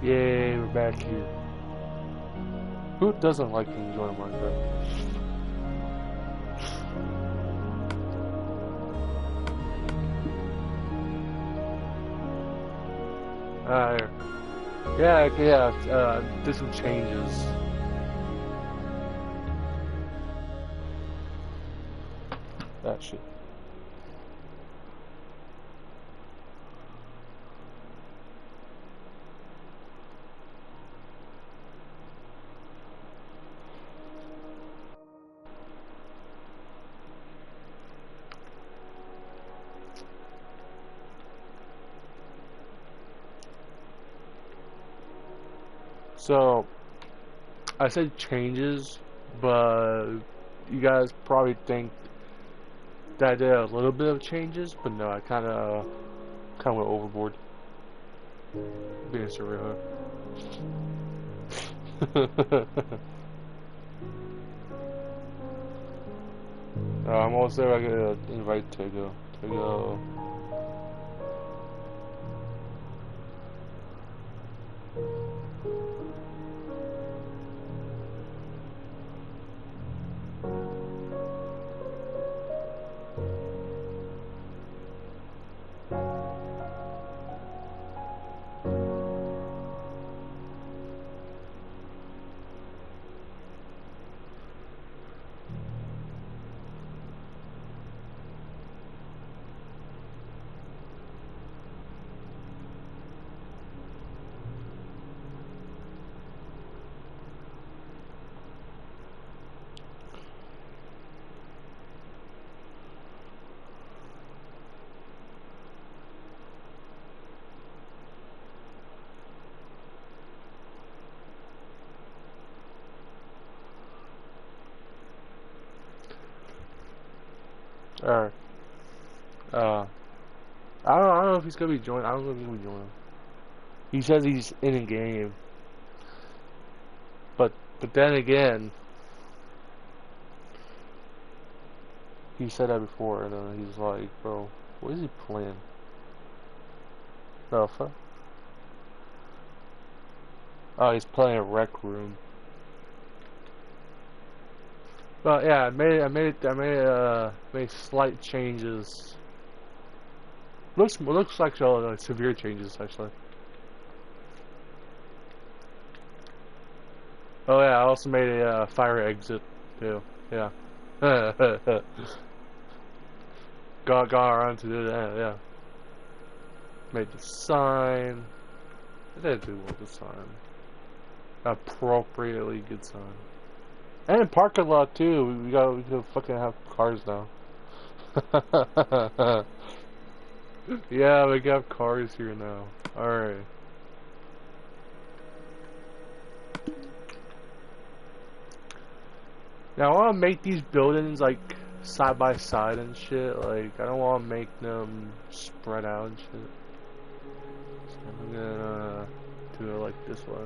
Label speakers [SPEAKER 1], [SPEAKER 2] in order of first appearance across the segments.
[SPEAKER 1] Yay, we're back here. Who doesn't like to enjoy Minecraft? Did some changes. That shit. So, I said changes, but you guys probably think that I did a little bit of changes, but no, I kind of went overboard. Being surreal. I'm also gonna invite Tego. Tego. Alright. I don't know if he's gonna be joining. I don't know if he's gonna be joining. He says he's in a game, but then again, he said that before, and then he's like, "Bro, what is he playing?" No fuck. Oh, he's playing a Rec Room. But yeah, I made slight changes. Looks like severe changes actually. Oh yeah, I also made a fire exit too. Yeah. Got around to do that. Yeah. Made the sign. I didn't do well the sign. Appropriately good sign. And parking lot too. We can fucking have cars now. Yeah, we got cars here now. Alright. Now I wanna make these buildings like side by side and shit. Like I don't wanna make them spread out and shit. So I'm gonna do it like this way.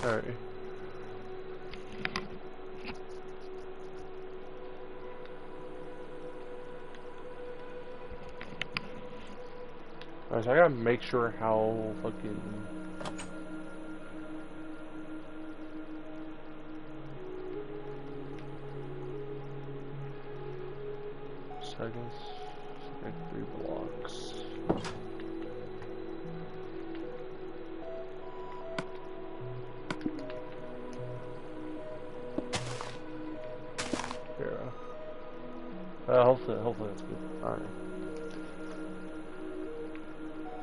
[SPEAKER 1] Alright. Alright, so I gotta make sure how fucking seconds, like 3 blocks. Here. Hopefully that's good. Alright.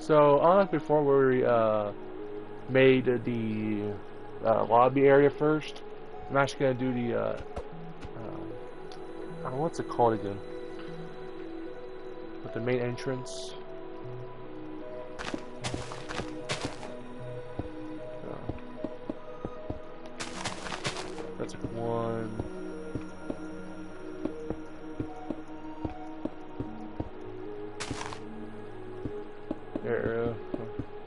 [SPEAKER 1] So, unlike before where we made the lobby area first, I'm actually gonna do the I don't know what's it called again. With the main entrance. That's one. There.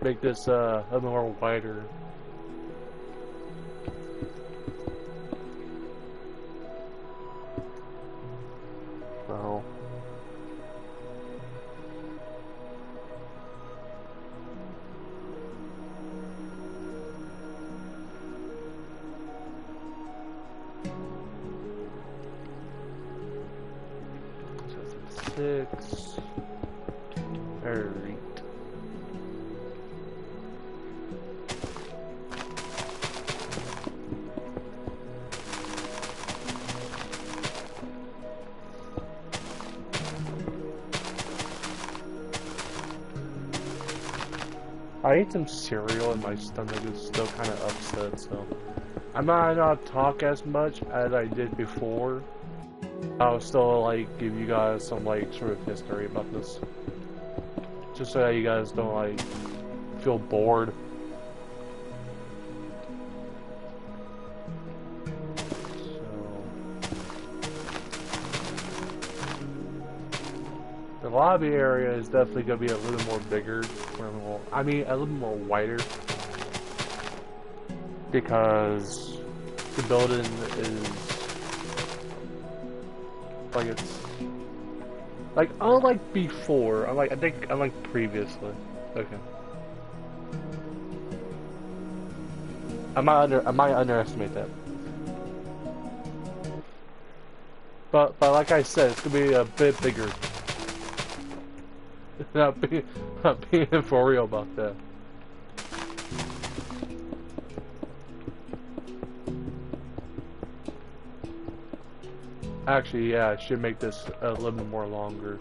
[SPEAKER 1] Make this a little more wider. 6. Alright. I ate some cereal and my stomach is still kind of upset, so I might not talk as much as I did before. I'll still like give you guys some like sort of history about this, just so that you guys don't like feel bored. The lobby area is definitely going to be a little more bigger, I mean a little more wider, because the building is like, it's like unlike before, unlike previously. Okay. I might underestimate that. But like I said, it's gonna be a bit bigger. not being for real about that. Actually, yeah, I should make this a little bit more longer.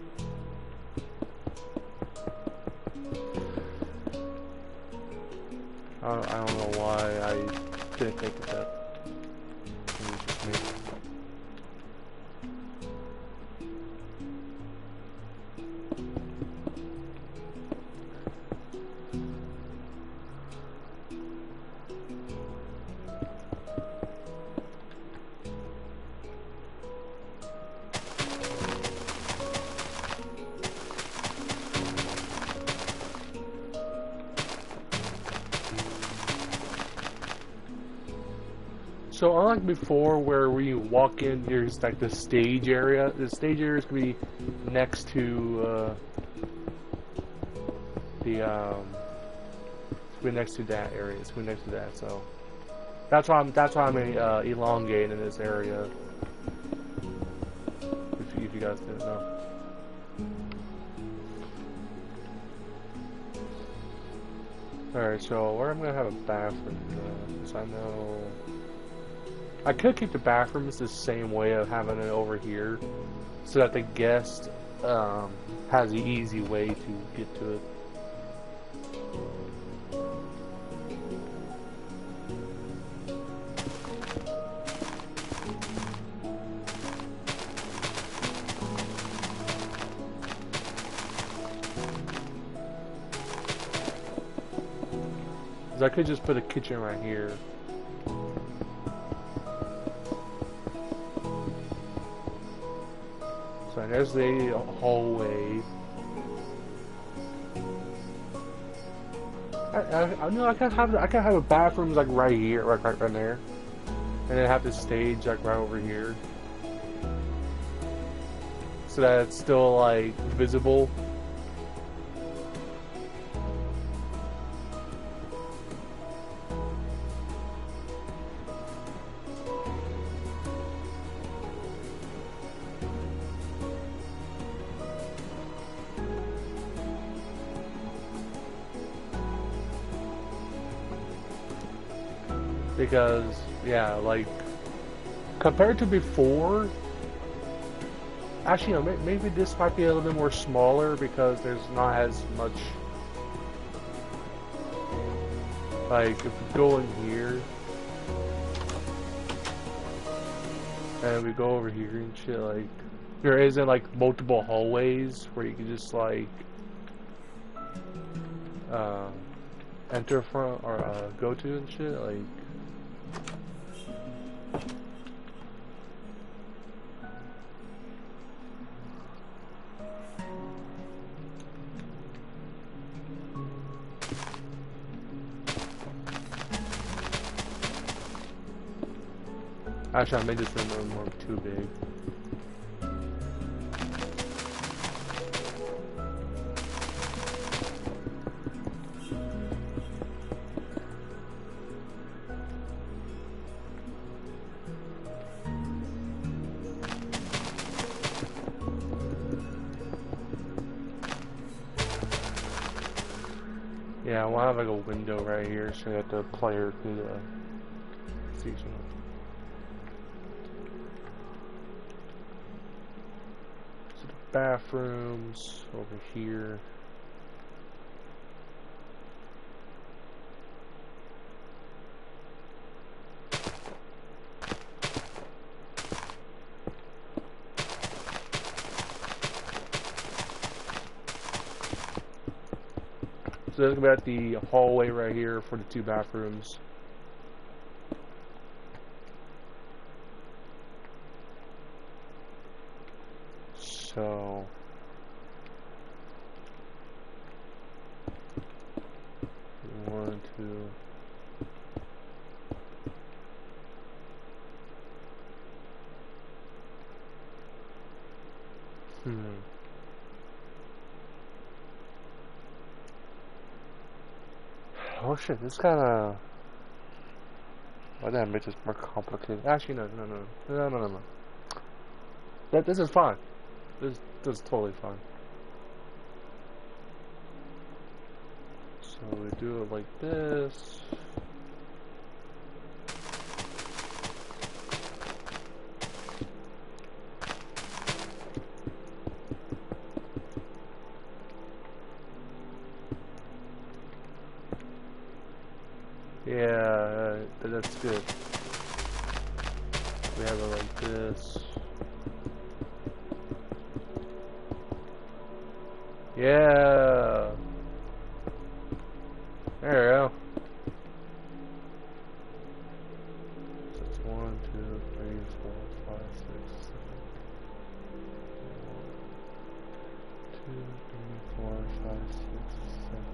[SPEAKER 1] I don't know why I didn't think of that. It was just me. So unlike before, where we walk in, there's like the stage area. The stage area is gonna be next to it's gonna be next to that area. It's gonna be next to that. So that's why I'm elongating this area. If you guys didn't know. All right. So where I'm gonna have a bathroom, because I know. I could keep the bathrooms the same way of having it over here, so that the guest has an easy way to get to it. Because I could just put a kitchen right here. So there's the hallway. I know I can have a bathroom like right here, right there, and then have the stage like right over here, so that it's still like visible. Because, yeah, like, compared to before, actually, you know, maybe this might be a little bit more smaller because there's not as much, like, if we go in here, and we go over here and shit, like, there isn't, like, multiple hallways where you can just, like, enter from, or, go to and shit, like, actually, I made this room a little more too big. Yeah, I want to have like a window right here so that the player could see something. So the bathrooms over here. So look at the hallway right here for the two bathrooms. So one, two. Oh shit, this kinda... Why did I make this more complicated? Actually, no. This is fine. This is totally fine. So we do it like this. Yeah, that's good. We have it like this. Yeah. There we go. So it's 1, 2, 3, 4, 5, 6, 7. 1, 2, 3, 4, 5, 6, 7.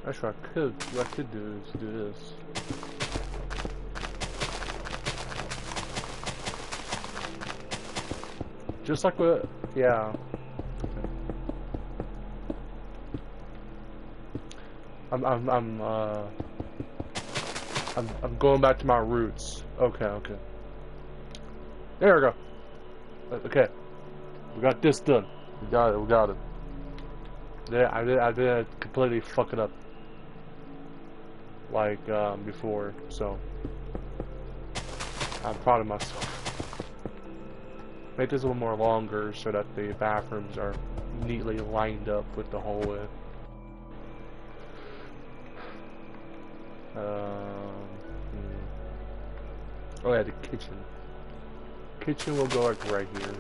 [SPEAKER 1] Actually, what I could do is do this. Just like what, yeah. I'm going back to my roots. Okay. There we go. Okay, we got this done. We got it. Yeah, I did completely fuck it up. Like before, so I'm proud of myself. Make this a little more longer so that the bathrooms are neatly lined up with the hallway. Oh yeah, the kitchen. Kitchen will go like right here.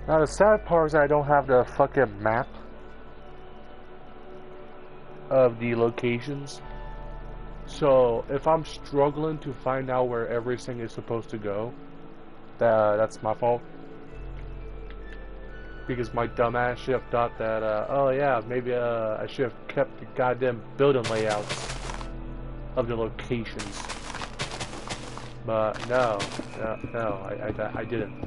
[SPEAKER 1] Now the sad part is I don't have the fucking map of the locations. So if I'm struggling to find out where everything is supposed to go, that's my fault. Because my dumbass should have thought that, oh yeah, maybe I should have kept the goddamn building layouts of the locations. But no, I didn't.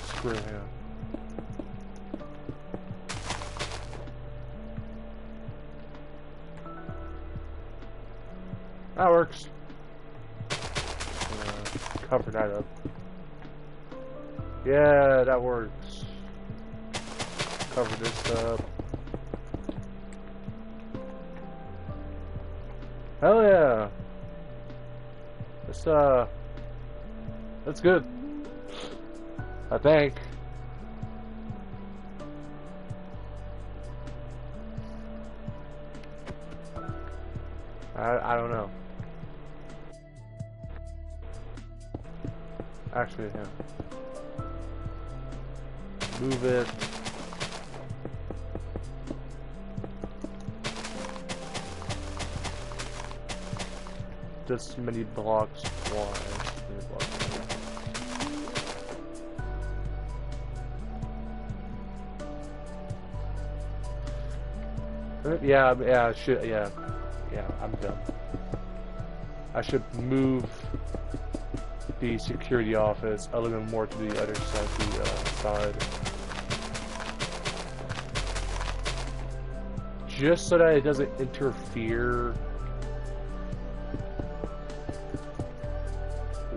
[SPEAKER 1] Screw him. That works. Cover that up. Yeah, that works. Cover this up. Hell yeah. That's good. I think. I don't know. Actually, yeah. Move it. This many blocks wide. Many blocks wide. Yeah, I should, yeah, I'm done. I should move the security office a little bit more to the other side, just so that it doesn't interfere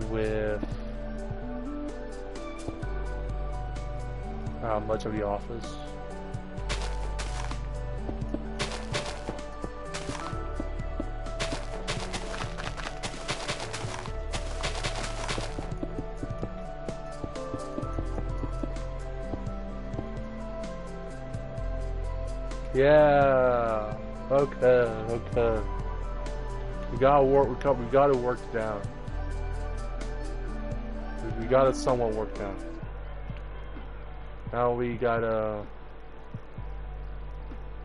[SPEAKER 1] with much of the office. Yeah. Okay. We gotta work. We gotta work down. We gotta somewhat work down. Now we gotta.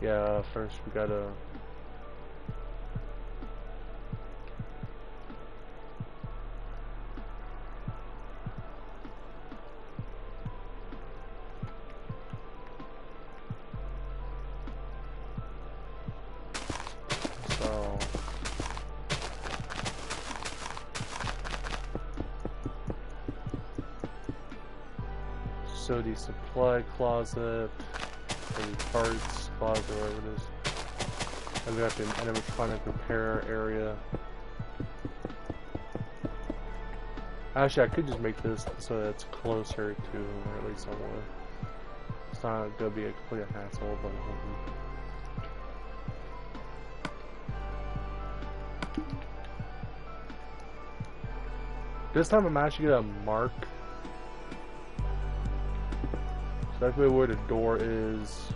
[SPEAKER 1] Yeah. First we gotta. So the supply closet, or the parts closet, whatever it is. And we have to, and then we're trying to repair area. Actually, I could just make this so that it's closer to at least somewhere. It's not gonna be a complete hassle, but this time I'm actually gonna mark exactly where the door is.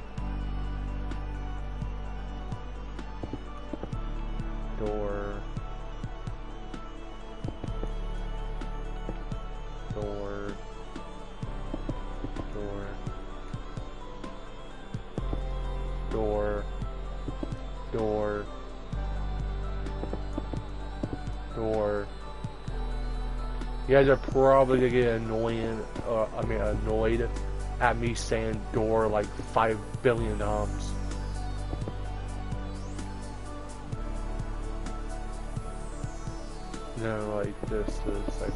[SPEAKER 1] Door. You guys are probably gonna get annoyed at me saying door like 5 billion times. No, like this is like.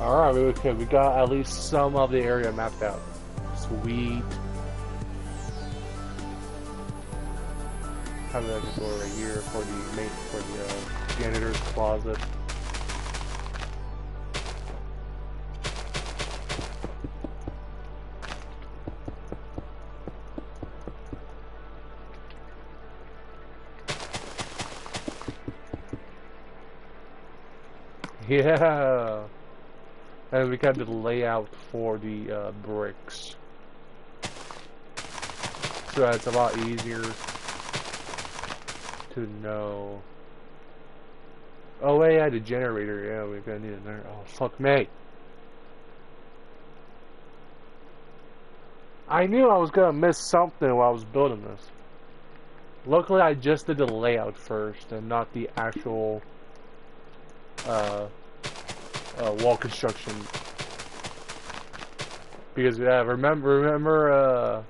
[SPEAKER 1] Alright, okay, we got at least some of the area mapped out. Sweet. Have like a door right here for the janitor's closet. Yeah, and we got the layout for the bricks, so it's a lot easier to know. Oh wait, yeah, the generator. Yeah, we're gonna need another. Oh fuck me! I knew I was gonna miss something while I was building this. Luckily, I just did the layout first and not the actual wall construction. Because yeah, remember,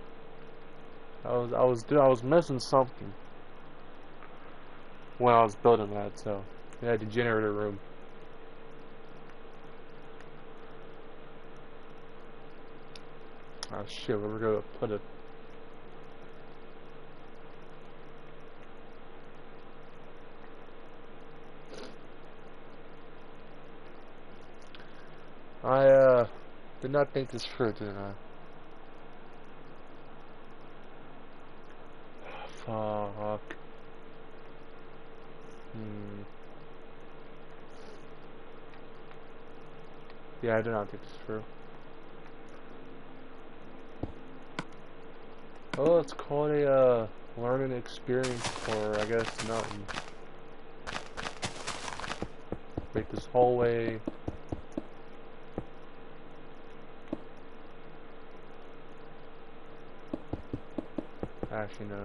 [SPEAKER 1] I was missing something when I was building that. So yeah, the generator room. Oh shit, we're gonna put it. I did not think this through, did I? Fuck. Yeah, I did not think this through. Oh, let's call it a learning experience for, I guess, nothing. Make this hallway. Actually, no.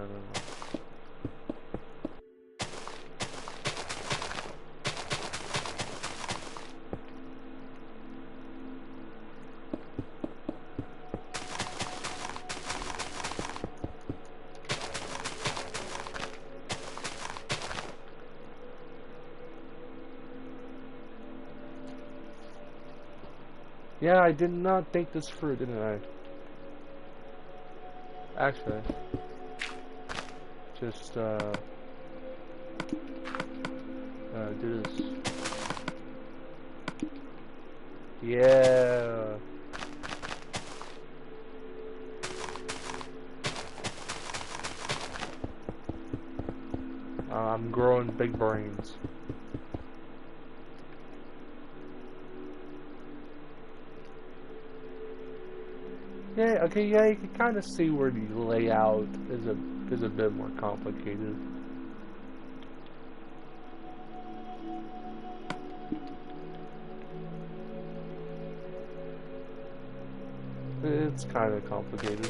[SPEAKER 1] Yeah, I did not think this through, didn't I? Actually, just do this. Yeah. I'm growing big brains. Yeah, okay, yeah, you can kind of see where the layout is a bit more complicated. It's kind of complicated.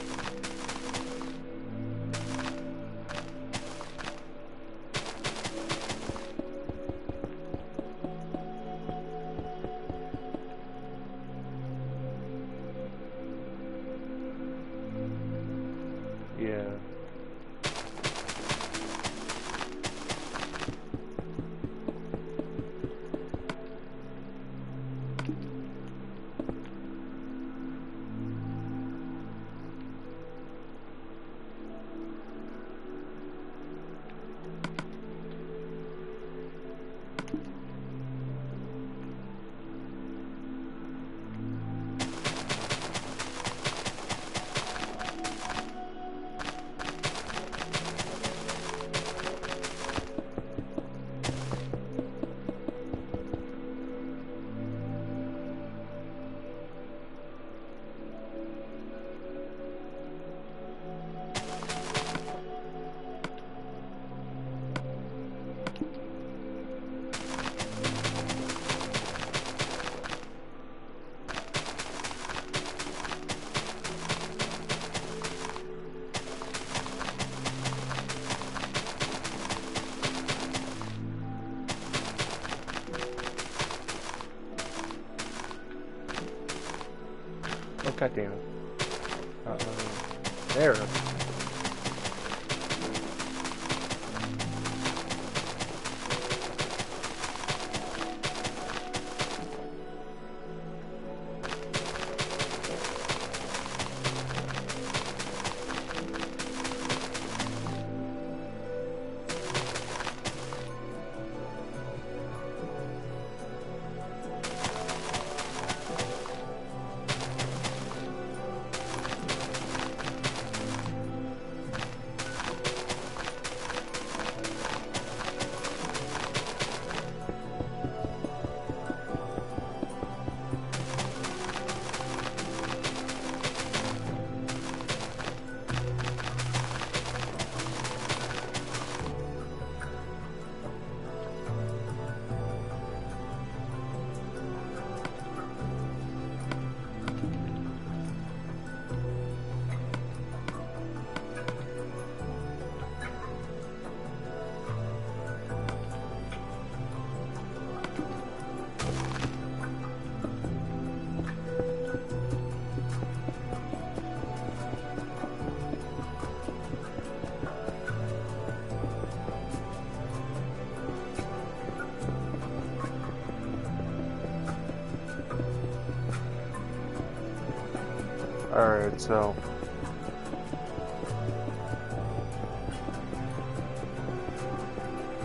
[SPEAKER 1] Yeah. Oh, god damn it. There. Alright, so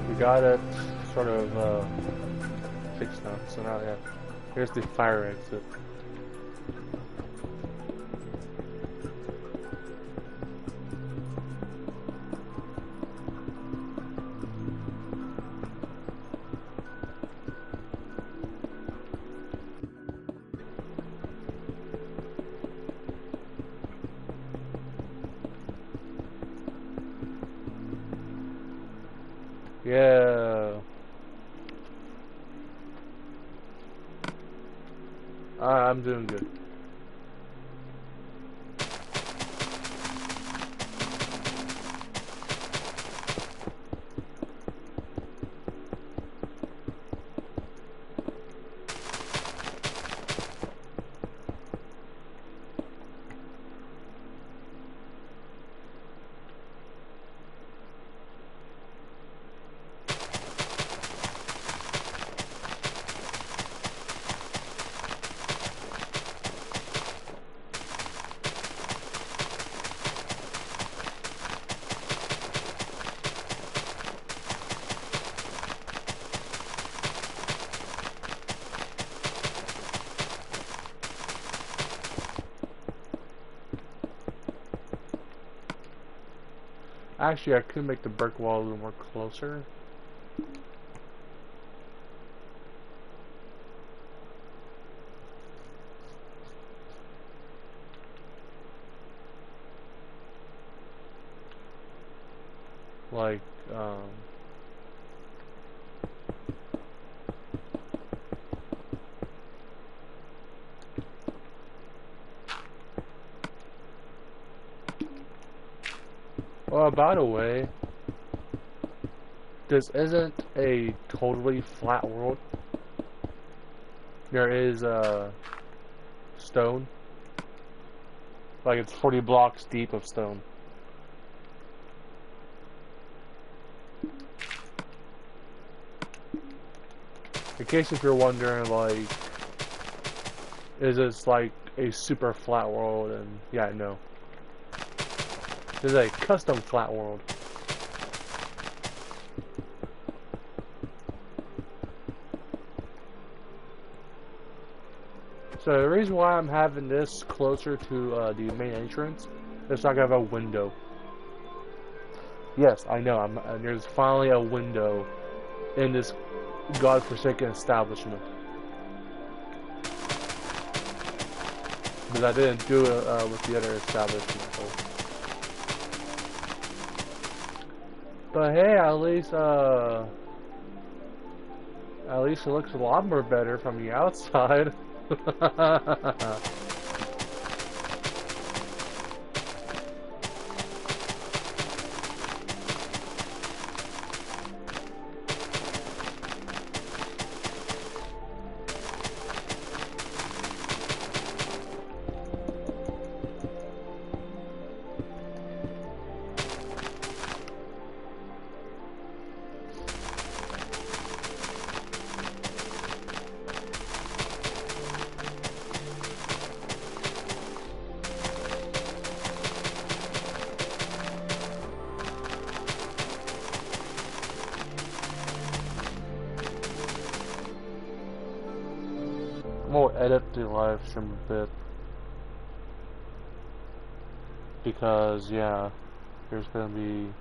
[SPEAKER 1] we got it sort of fixed now. So now, yeah, here's the fire exit. Yeah. I'm doing good. Actually, I could make the brick wall a little more closer. Like, well, by the way, this isn't a totally flat world. There is stone. Like, it's 40 blocks deep of stone. In case if you're wondering, like, is this like a super flat world? And yeah, no. This is a custom flat world. So the reason why I'm having this closer to the main entrance is so I can have a window. Yes, I know. There's finally a window in this godforsaken establishment. But I didn't do it with the other establishment. So. But hey, at least it looks a lot more better from the outside. We'll edit the live stream a bit because yeah, there's gonna be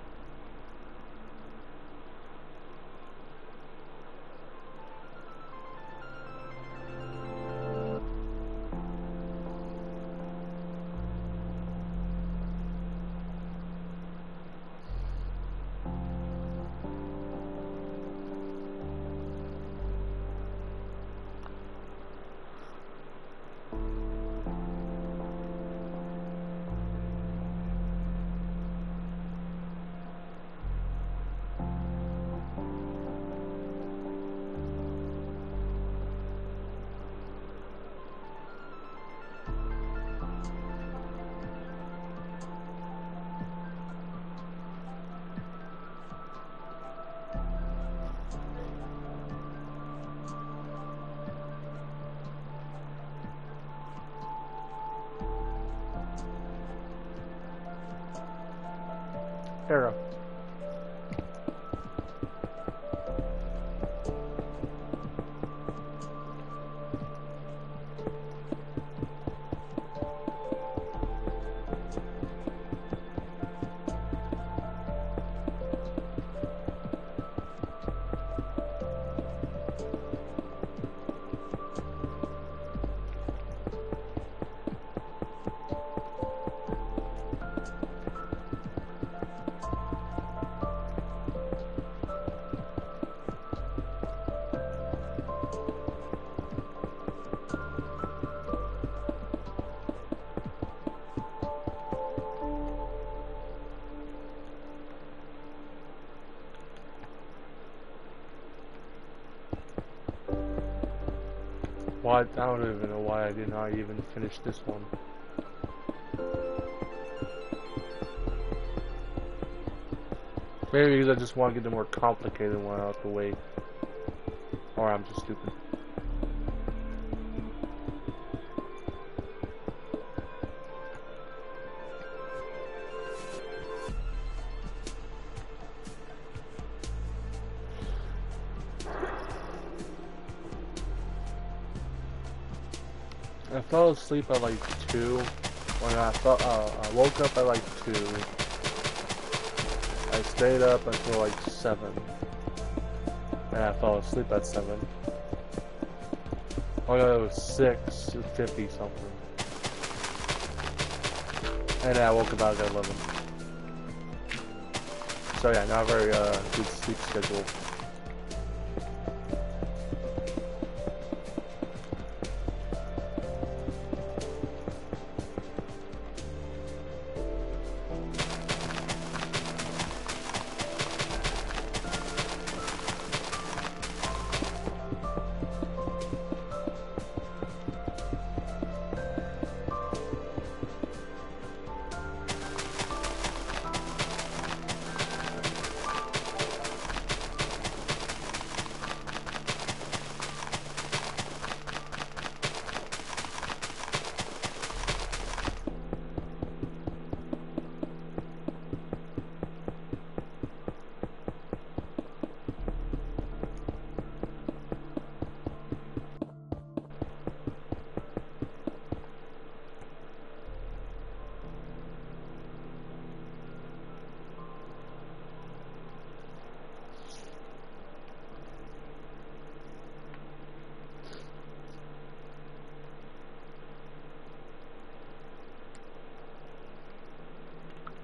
[SPEAKER 1] arrow. Why? I don't even know why I did not even finish this one. Maybe because I just want to get the more complicated one out the way. Or I'm just stupid. I fell asleep at like 2. When I woke up at like 2. I stayed up until like 7. And I fell asleep at 7. Oh no, it was 6:50 something. And then I woke up at 11. So yeah, not a very good sleep schedule.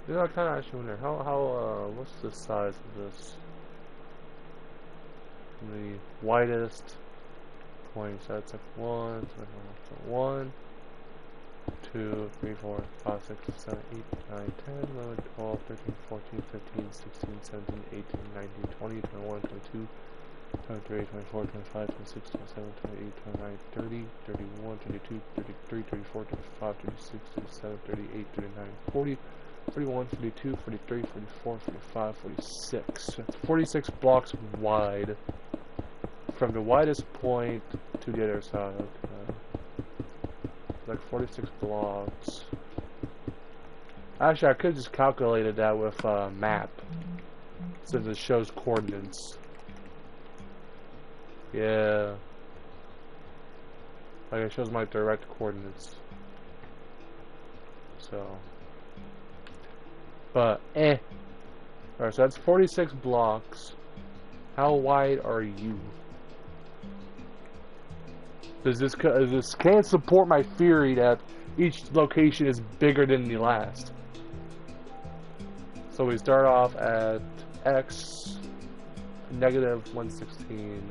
[SPEAKER 1] You know, I kind of actually wonder what's the size of this? The widest point. So that's like 1, 2, 3, 4, 5, 6, 7, 8, 9, 10, 11, 12, 13, 14, 15, 16, 17, 18, 19, 20, 21, 22, 23, 24, 25, 26, 27, 28, 29, 30, 31, 32, 33, 34, 35, 36, 37, 38, 39, 40, 41, 42, 43, 44, 45, 46. That's 46 blocks wide. From the widest point to the other side. Okay. Like 46 blocks. Actually, I could have just calculated that with a map. Since it shows coordinates. Yeah. Like it shows my direct coordinates. So. But, Alright, so that's 46 blocks. How wide are you? Does this can it support my theory that each location is bigger than the last? So we start off at X, negative 116.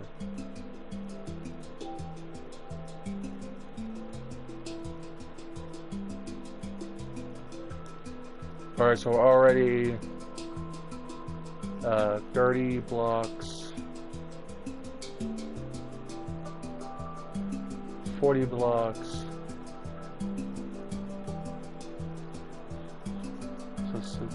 [SPEAKER 1] Alright, so we're already 30 blocks, 40 blocks, so 6.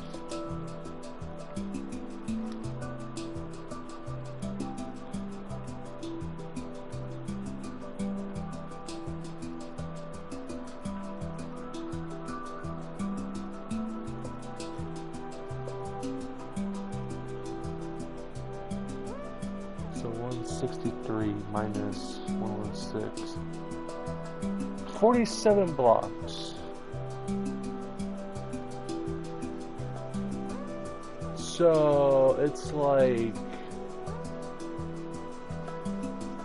[SPEAKER 1] So 163 minus 116. 47 blocks. So it's like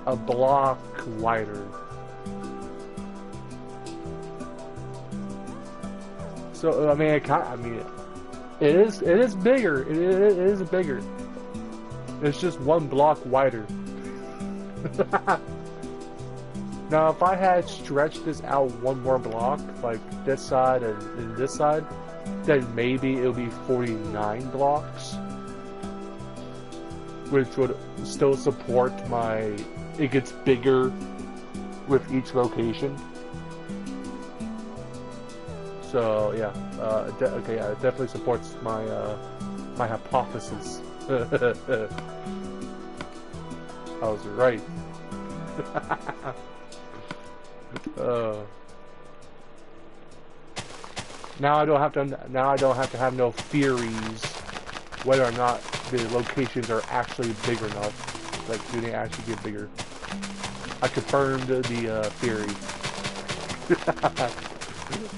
[SPEAKER 1] a block wider. So I mean, it is bigger. It is bigger. It's just one block wider. Now, if I had stretched this out one more block, like this side and this side, then maybe it would be 49 blocks, which would still support my. It gets bigger with each location. So yeah, okay, yeah, it definitely supports my my hypothesis. I was right. Now I don't have to. Now I don't have to have no theories whether or not the locations are actually big enough. Like, do they actually get bigger? I confirmed the theory.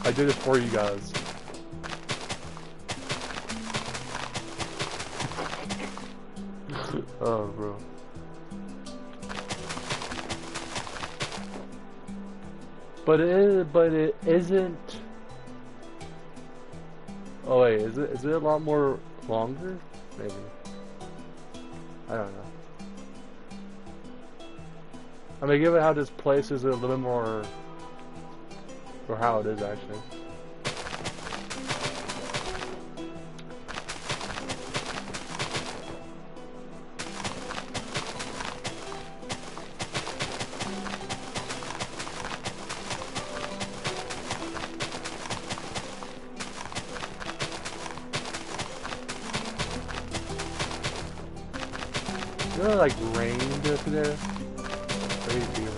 [SPEAKER 1] I did it for you guys. Oh, bro. But it isn't. Oh wait, is it a lot more longer? Maybe. I don't know. I mean, given how this place is a little bit more, or how it is actually. You know, like rain today? Crazy rain.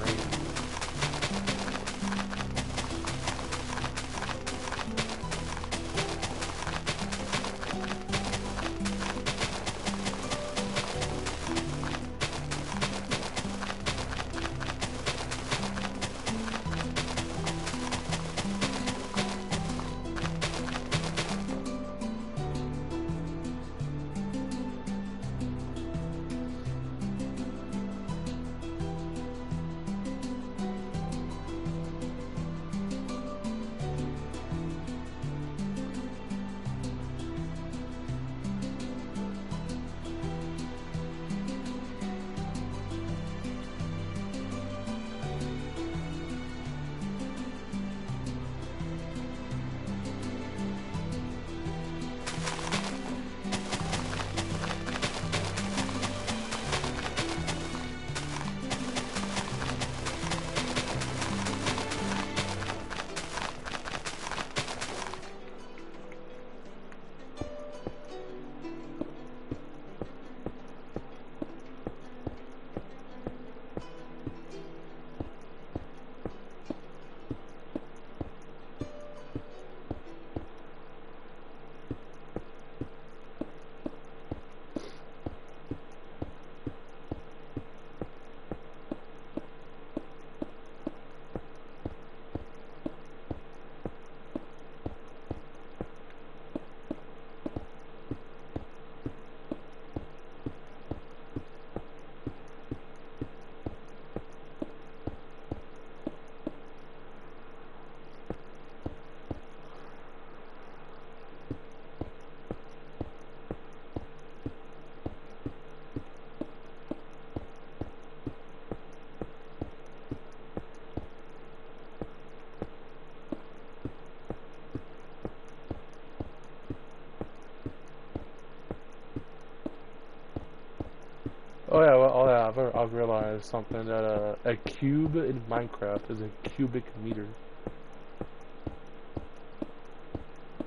[SPEAKER 1] Oh yeah, well, oh yeah, I've realized something that a cube in Minecraft is a cubic meter.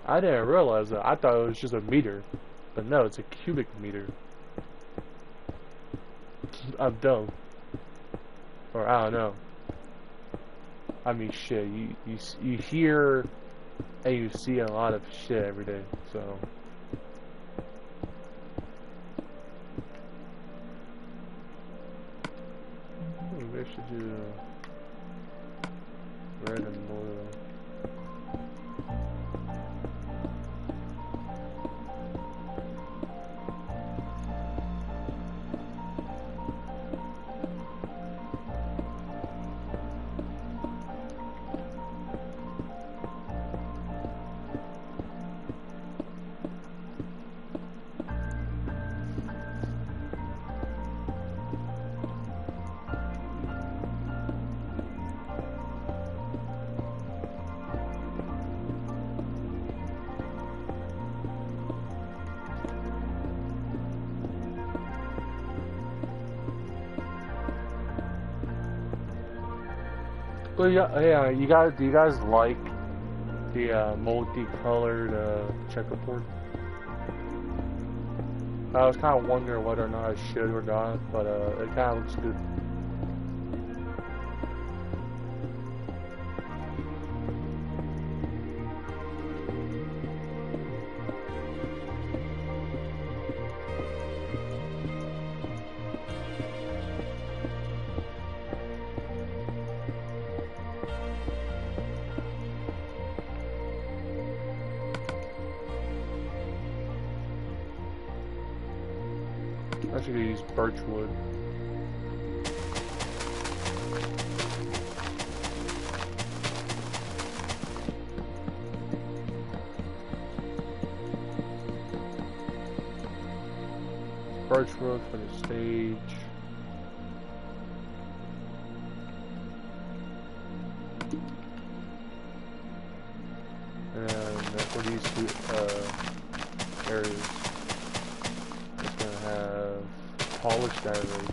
[SPEAKER 1] I didn't realize that. I thought it was just a meter, but no, it's a cubic meter. I'm dumb, or I don't know. I mean, shit. You hear and you see a lot of shit every day, so. Maybe I should do red and blue. So yeah, you guys, do you guys like the multicolored checkerboard? I was kind of wondering whether or not I should or not, but it kind of looks good. I should use birch wood. Birch wood for the stage. And for these two areas, it's gonna have polished ivory.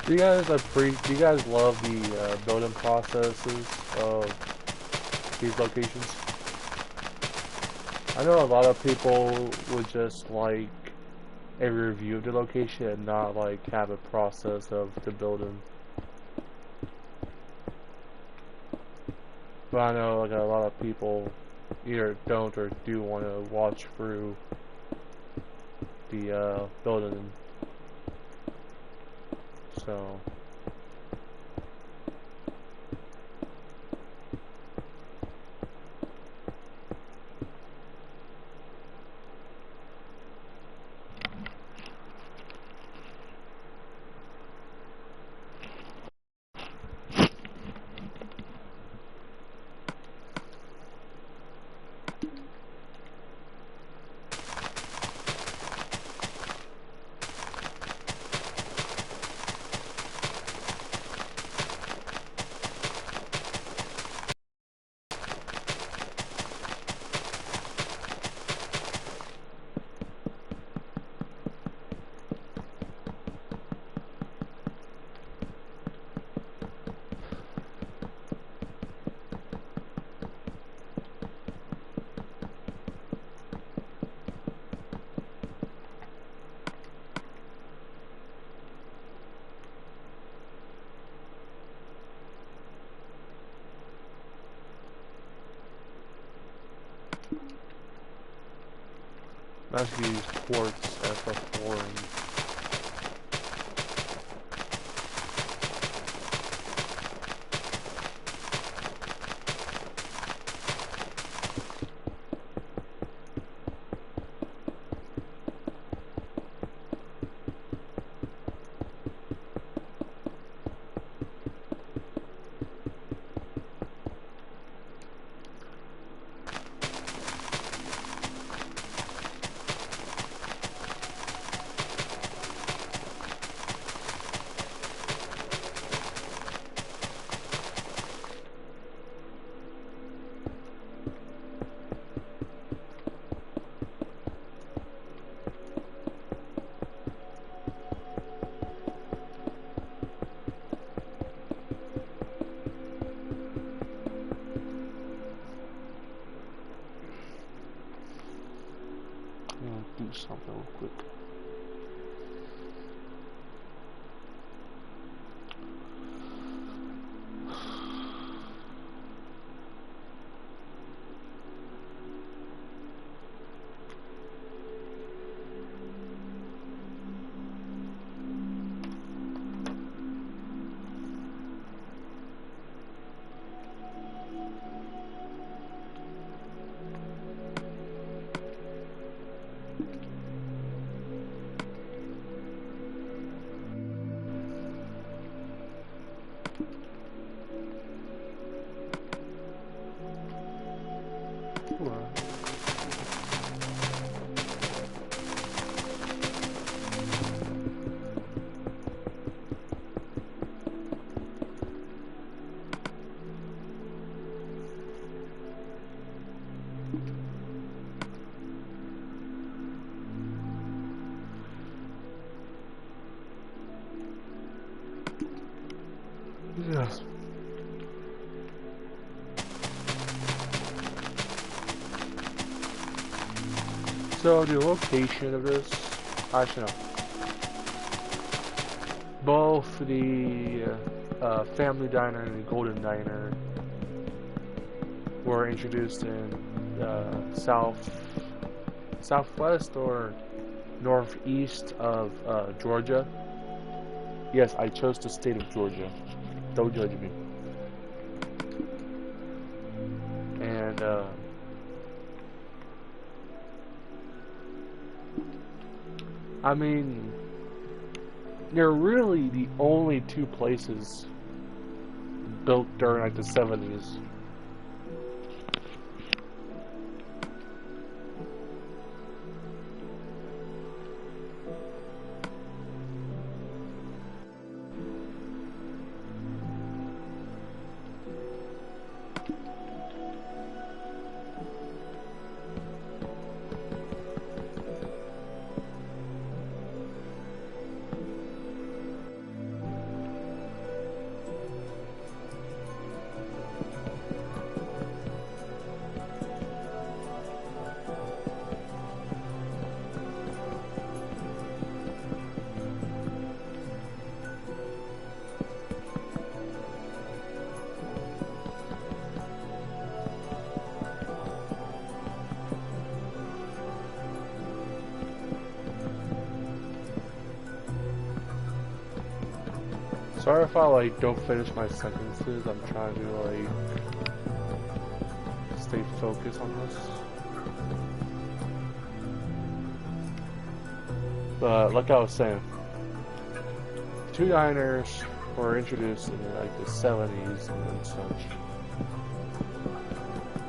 [SPEAKER 1] Do you guys love the building processes of these locations? I know a lot of people would just like a review of the location and not like have a process of the building. But I know like a lot of people either don't or do want to watch through the building. So actually use quartz as for flooring. Do something real quick. Yes. So the location of this, actually no. Both the Family Diner and the Golden Diner were introduced in southwest or northeast of Georgia. Yes, I chose the state of Georgia. Don't judge me. And I mean, they're really the only two places built during like the 70s. Sorry if I like don't finish my sentences. I'm trying to like stay focused on this. But like I was saying, two diners were introduced in like the 70s and such.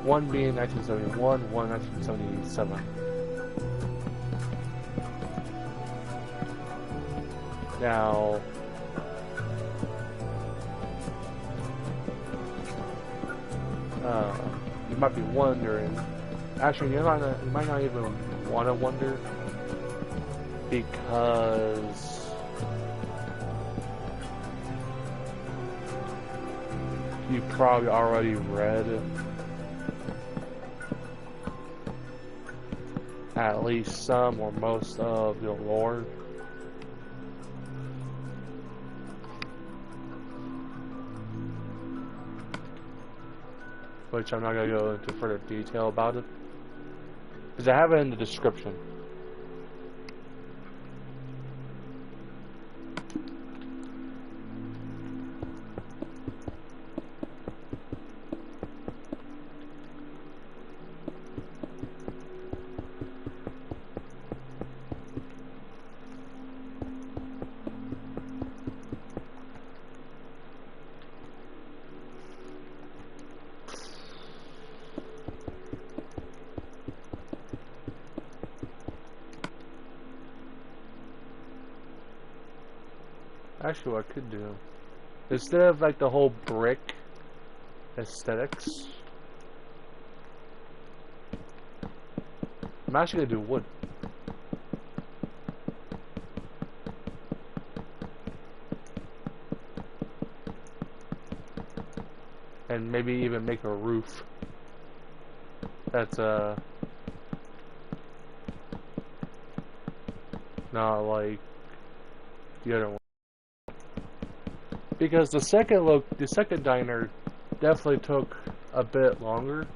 [SPEAKER 1] One being 1971, one 1977. Now, you might be wondering. Actually, you might not even want to wonder, because you probably already read at least some or most of the lore. Which I'm not going to go into further detail about it, because I have it in the description. Actually, what I could do, instead of like the whole brick aesthetics, I'm actually gonna do wood. And maybe even make a roof that's not like the other one. Because the second diner definitely took a bit longer.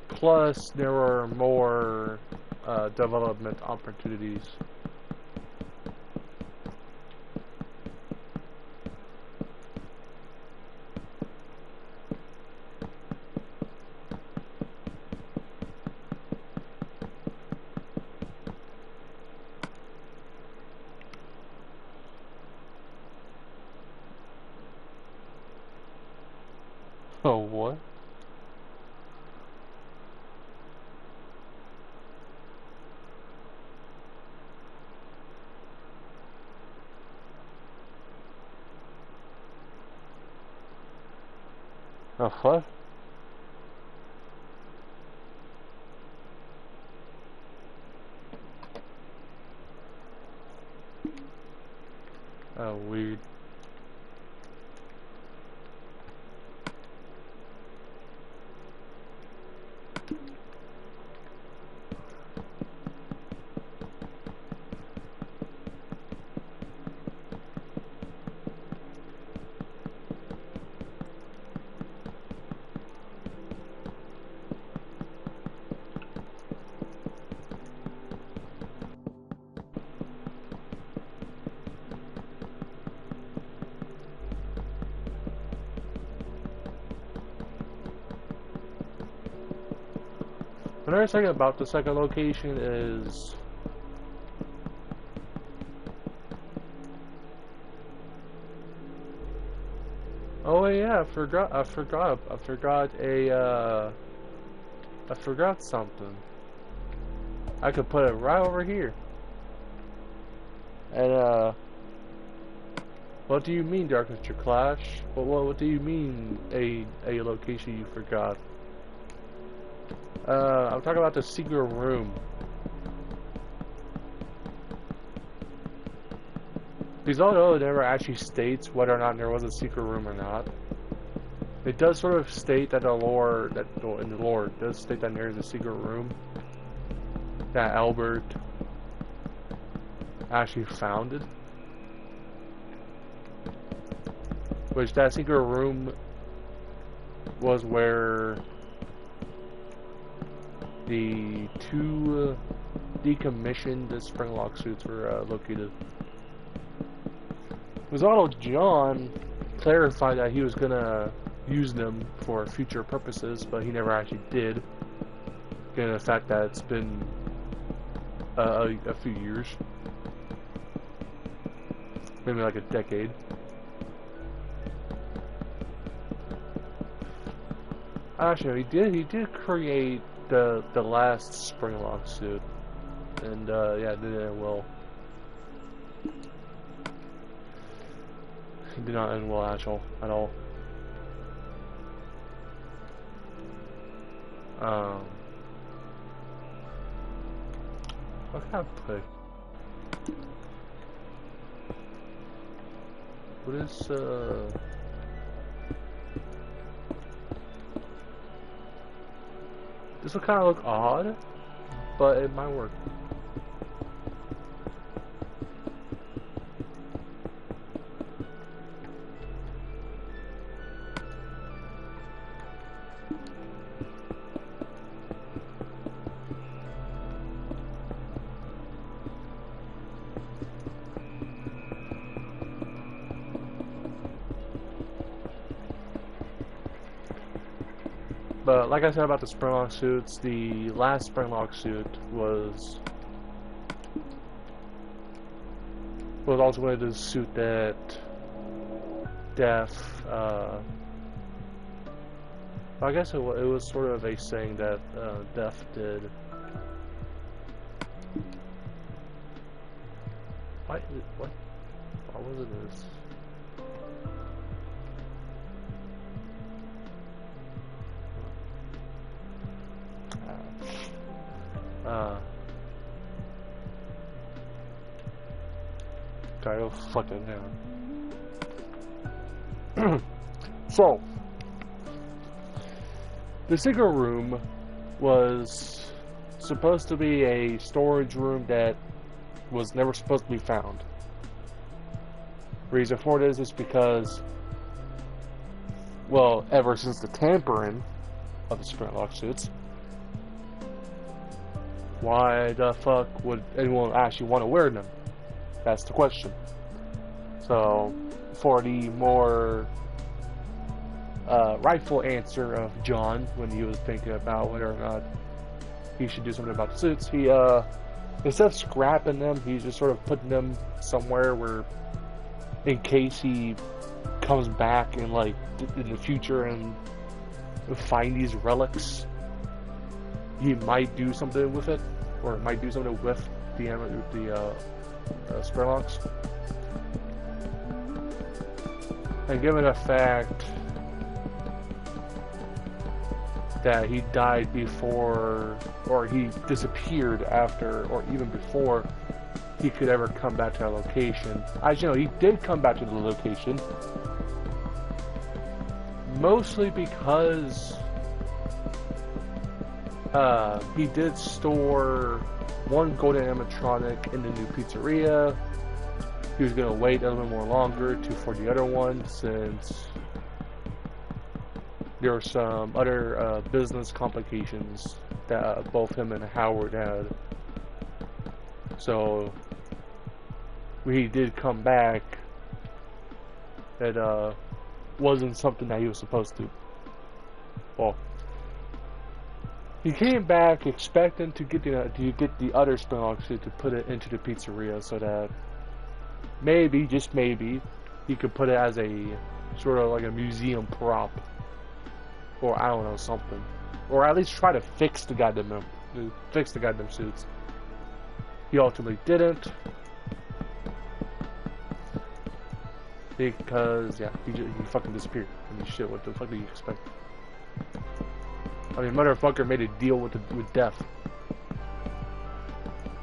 [SPEAKER 1] Plus, there were more development opportunities. Oh, what? Oh, what? Oh, weird. Another thing about the second location is oh yeah, I forgot something. I could put it right over here. And what do you mean, DarkElixirClash? What do you mean a location you forgot? I'm talking about the secret room. Because although it never actually states whether or not there was a secret room or not, it does sort of state that in the lore, it does state that there is a secret room that Albert actually founded. Which that secret room was where the two decommissioned springlock suits were located. It was although John clarified that he was gonna use them for future purposes, but he never actually did. Given the fact that it's been a few years, maybe like a decade. Actually, he did create the last springlock suit, and yeah, did it well. He did not end well at all. What can I put? What is this will kind of look odd, but it might work. But like I said about the springlock suits, the last springlock suit was also one of the suit that Def, I guess it was sort of a saying that Def did. What? What? Why was it this? Go fucking down. So, the secret room was supposed to be a storage room that was never supposed to be found. Reason for this is because, well, ever since the tampering of the Sprintlock suits, why the fuck would anyone actually want to wear them? That's the question. So, for the more rightful answer of John, when he was thinking about whether or not he should do something about the suits, he, instead of scrapping them, he's just sort of putting them somewhere where, in case he comes back in, like, in the future and find these relics, he might do something with it, or might do something with the Sprelocks. And given the fact that he died before, or he disappeared after, or even before he could ever come back to that location. As you know, he did come back to the location, mostly because he did store one golden animatronic in the new pizzeria. He was going to wait a little bit more longer for the other one, since there were some other business complications that both him and Howard had. So when he did come back, it wasn't something that he was supposed to. Well, he came back expecting to get the other Spinlock suit to put it into the pizzeria, so that maybe, just maybe, he could put it as a sort of like a museum prop, or I don't know, something, or at least try to fix the goddamn suits. He ultimately didn't, because yeah, he fucking disappeared. I mean, shit, what the fuck do you expect? I mean, motherfucker made a deal with death.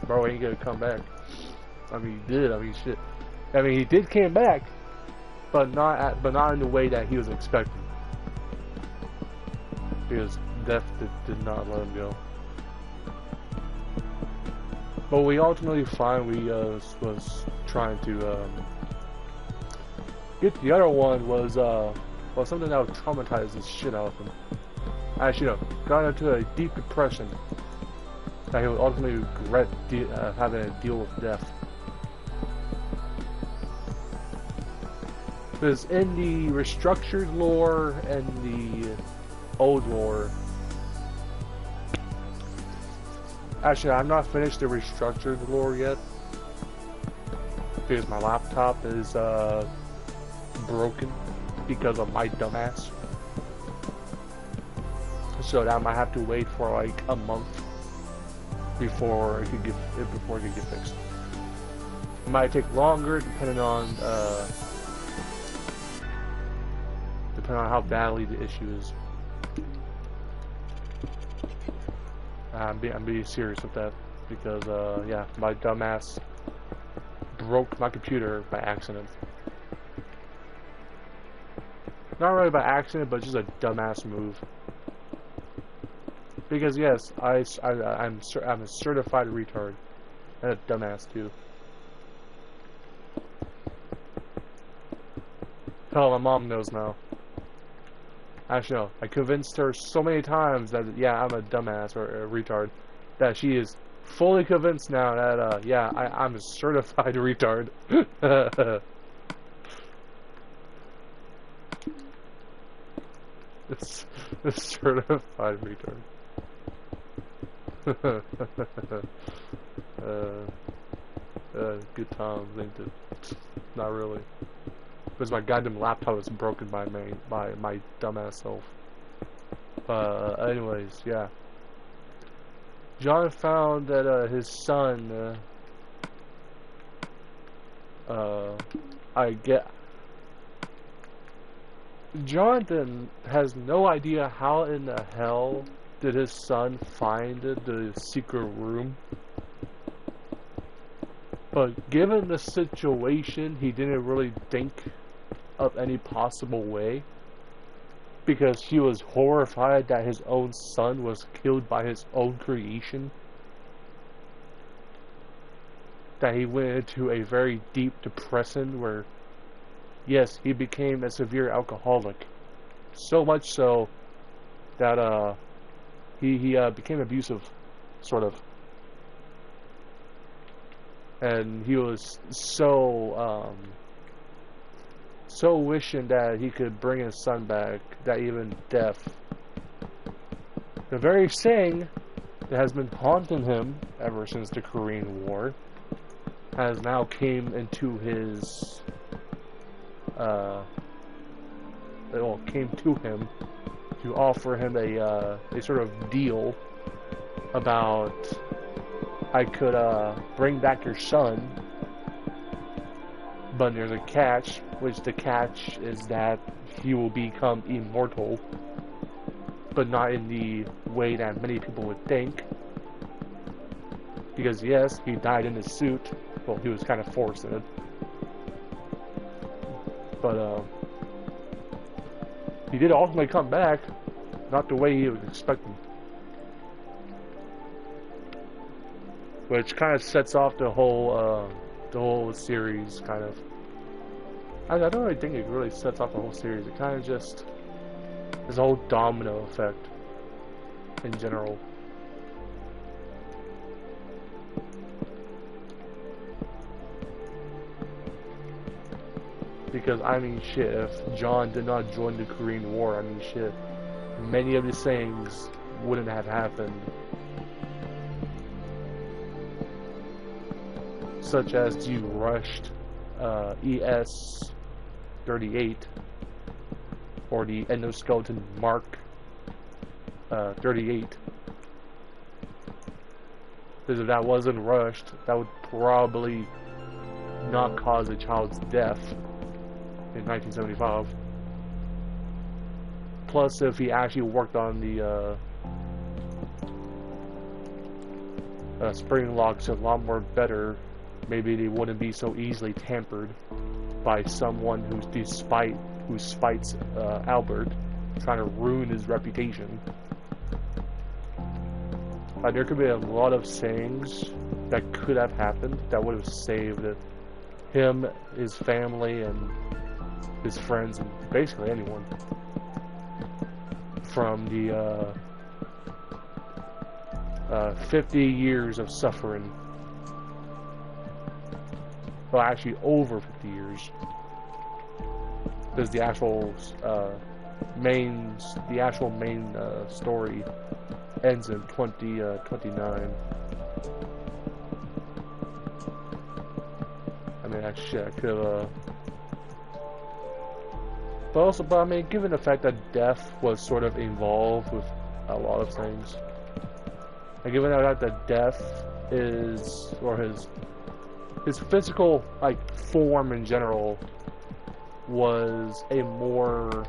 [SPEAKER 1] Bro ain't gonna come back. I mean, he did. I mean, shit. I mean, he did came back, but not in the way that he was expecting. Because death did not let him go. But we ultimately find we was trying to get the other one was well, something that would traumatize the shit out of him. Actually, no, got into a deep depression that he would ultimately regret having to deal with death. Because in the Restructured lore and the old lore, actually, I'm not finished the Restructured lore yet, because my laptop is broken because of my dumbass. So that I might have to wait for like a month before it could get fixed. It might take longer depending on how badly the issue is. I'm being serious with that, because yeah, my dumbass broke my computer by accident. Not really by accident, but just a dumbass move. Because yes, I'm a certified retard, and a dumbass too. Hell, my mom knows now. Actually, no, I convinced her so many times that yeah, I'm a dumbass or a retard, that she is fully convinced now that yeah, I'm a certified retard. It's a certified retard. Good times, ain't it? Not really. Because my goddamn laptop is broken by my dumbass self. Anyways, yeah. John found that his son I get. Jonathan has no idea how in the hell did his son find the secret room. But given the situation, he didn't really think of any possible way. Because he was horrified that his own son was killed by his own creation. That he went into a very deep depression where, yes, he became a severe alcoholic. So much so that he became abusive, sort of. And he was so wishing that he could bring his son back that even death, the very thing that has been haunting him ever since the Korean War, has now came into his came to him to offer him a sort of deal about, I could bring back your son, but there's a catch, which the catch is that he will become immortal, but not in the way that many people would think. Because yes, he died in his suit. Well, he was kind of forced in it. But he did ultimately come back, not the way he was expecting. Which kind of sets off the whole series, kind of. I don't really think it really sets off the whole series. It kind of just is a whole domino effect in general. Because, I mean, shit, if John did not join the Korean War, I mean, shit, many of these things wouldn't have happened. Such as the rushed ES-38 or the endoskeleton Mark 38. Because if that wasn't rushed, that would probably not cause a child's death in 1975. Plus, if he actually worked on the spring locks a lot more better, maybe they wouldn't be so easily tampered by someone who spites Albert, trying to ruin his reputation. There could be a lot of things that could have happened that would have saved him, his family, and his friends, and basically anyone from the 50 years of suffering. Well, actually over 50 years, because the actual main story ends in 2029. I mean, shit, I could have. But I mean, given the fact that death was sort of involved with a lot of things, and given the fact that death is, or his physical, like, form in general was a more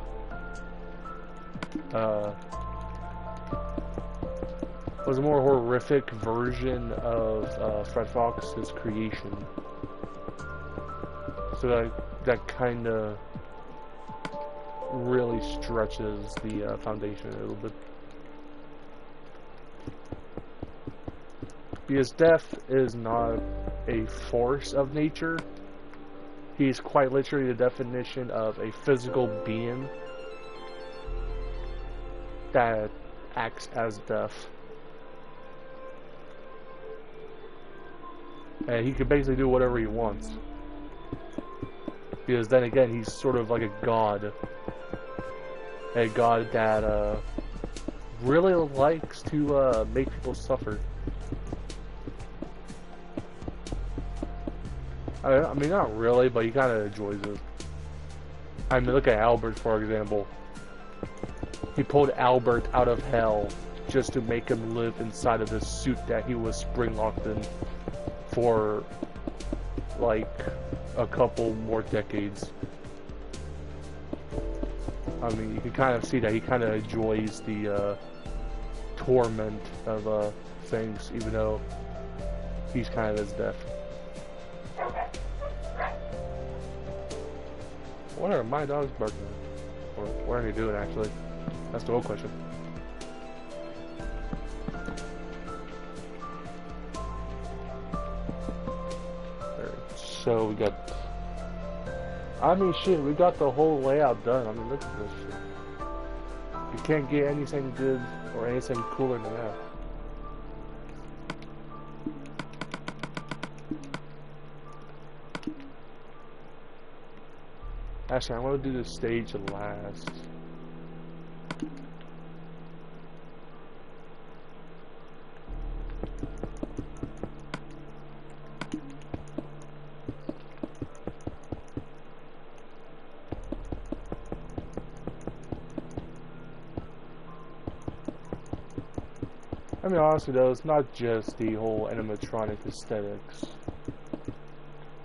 [SPEAKER 1] horrific version of FredFox's creation. So that kind of really stretches the foundation a little bit. Because death is not a force of nature. He's quite literally the definition of a physical being that acts as death. And he can basically do whatever he wants. Because then again, he's sort of like a god. A god that really likes to make people suffer. I mean, not really, but he kind of enjoys it. I mean, look at Albert, for example. He pulled Albert out of hell just to make him live inside of the suit that he was spring-locked in for, like, a couple more decades. I mean, you can kind of see that he kind of enjoys the torment of things, even though he's kind of his death. What are my dogs barking? Or what are they doing, actually? That's the real question. So we got, I mean, shit, we got the whole layout done. I mean, look at this shit. You can't get anything good or anything cooler than that. Actually, I want to do this stage last. I mean, honestly though, it's not just the whole animatronic aesthetics.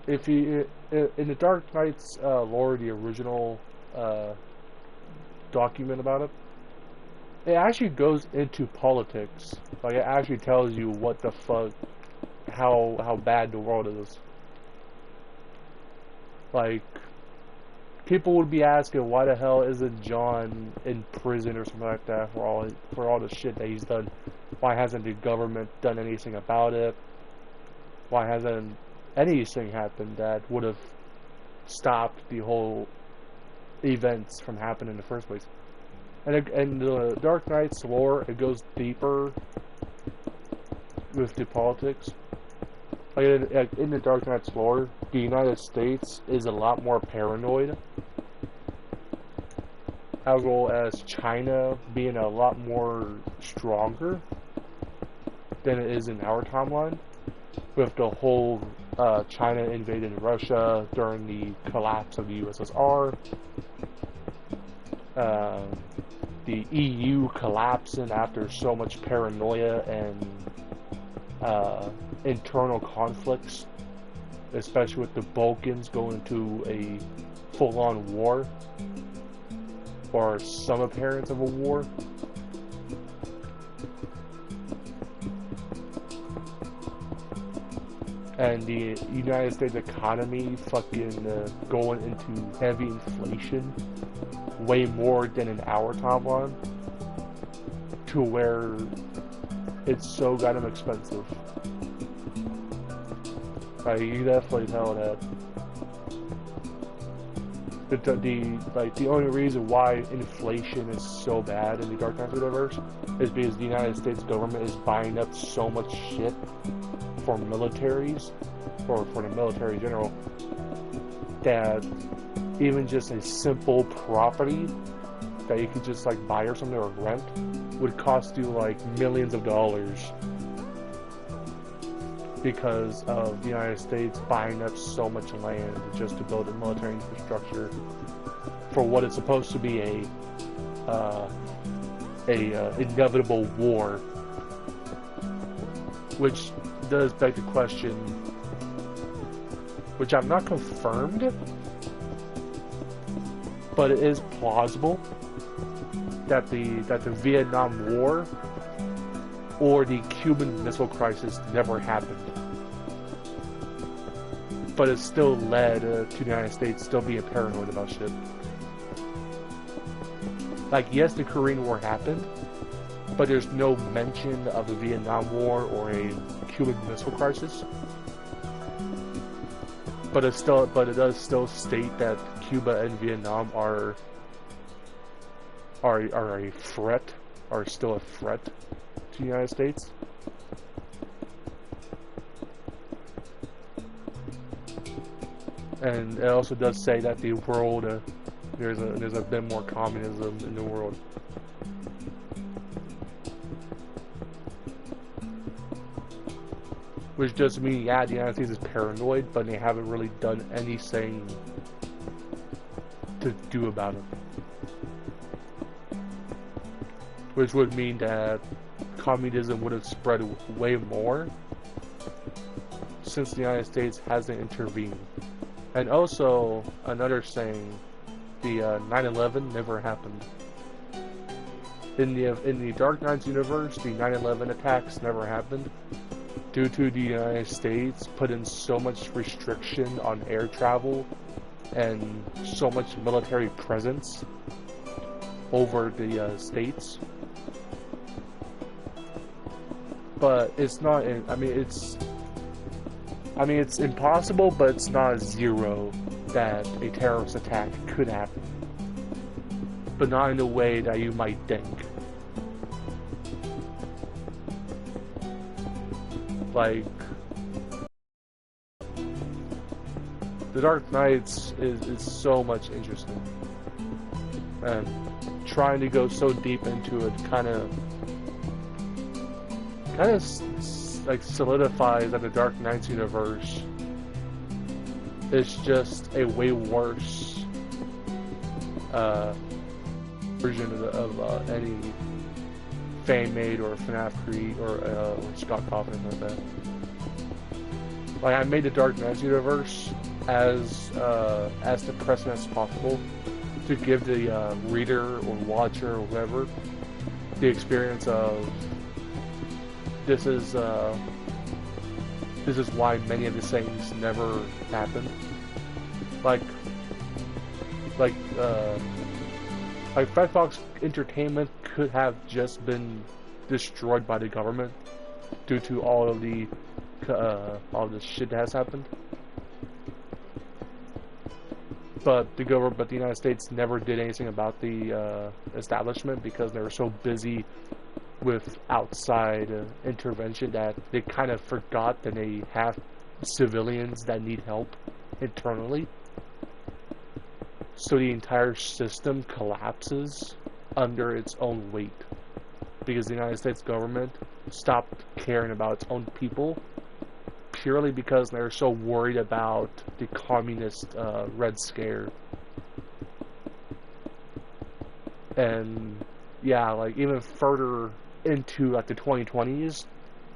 [SPEAKER 1] If you, in the Dark Knights lore, the original document about it, it actually goes into politics. Like, it actually tells you what the fuck, how bad the world is. Like, people would be asking, why the hell isn't John in prison or something like that for all the shit that he's done? Why hasn't the government done anything about it? Why hasn't anything happened that would have stopped the whole events from happening in the first place? And the Dark Knight's lore, it goes deeper with the politics. Like in the Dark Knight's lore, the United States is a lot more paranoid, as well as China being a lot more stronger than it is in our timeline, with the whole China invading Russia during the collapse of the USSR, the EU collapsing after so much paranoia and internal conflicts, especially with the Balkans going into a full-on war, or some appearance of a war. And the United States economy fucking going into heavy inflation, way more than in our timeline, to where it's so goddamn expensive. Like, you definitely tell that. The only reason why inflation is so bad in the Dark Knights Universe is because the United States government is buying up so much shit for militaries, or for the military in general, that even just a simple property that you could just like buy or something or rent would cost you like millions of dollars, because of the United States buying up so much land just to build a military infrastructure for what is supposed to be a inevitable war, which does beg the question, which I'm not confirmed, but it is plausible that the Vietnam War or the Cuban Missile Crisis never happened, but it still led to the United States still being paranoid about shit. Like, yes, the Korean War happened, but there's no mention of the Vietnam War or a Cuban Missile Crisis. But it does still state that Cuba and Vietnam are a threat, are still a threat to the United States. And it also does say that the world, there's a bit more communism in the world. Which does mean, yeah, the United States is paranoid, but they haven't really done anything to do about it. Which would mean that communism would have spread way more since the United States hasn't intervened. And also, another saying, the 9/11 never happened. In the Dark Knights universe, the 9/11 attacks never happened due to the United States putting so much restriction on air travel and so much military presence over the states. But it's not. It's impossible, but it's not zero that a terrorist attack could happen. But not in the way that you might think. Like, the Dark Knights is so much interesting. And trying to go so deep into it kind of like solidifies that the Dark Knights universe is just a way worse version of any fan-made or Fnaf Creators or Scott Cawthon like that. Like, I made the Dark Knights universe as depressing as possible to give the reader or watcher or whoever the experience of this is why many of the things never happened. Like FredFox Entertainment could have just been destroyed by the government due to all the shit that has happened. But the United States never did anything about the establishment because they were so busy with outside intervention that they kind of forgot that they have civilians that need help internally. So the entire system collapses under its own weight because the United States government stopped caring about its own people purely because they were so worried about the communist Red Scare. And yeah, like even further into like the 2020s,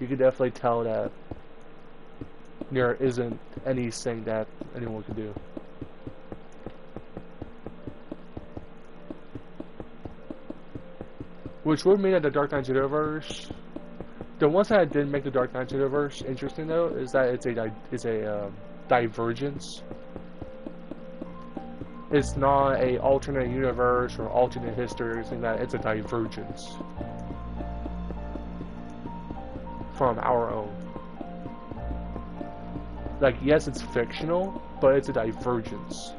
[SPEAKER 1] you could definitely tell that there isn't anything that anyone can do. Which would mean that the Dark Knights universe, the ones that didn't make the Dark Knights universe interesting though, is that it's a divergence. It's not a alternate universe or alternate history or anything like that. It's a divergence from our own. Like, yes, it's fictional, but it's a divergence.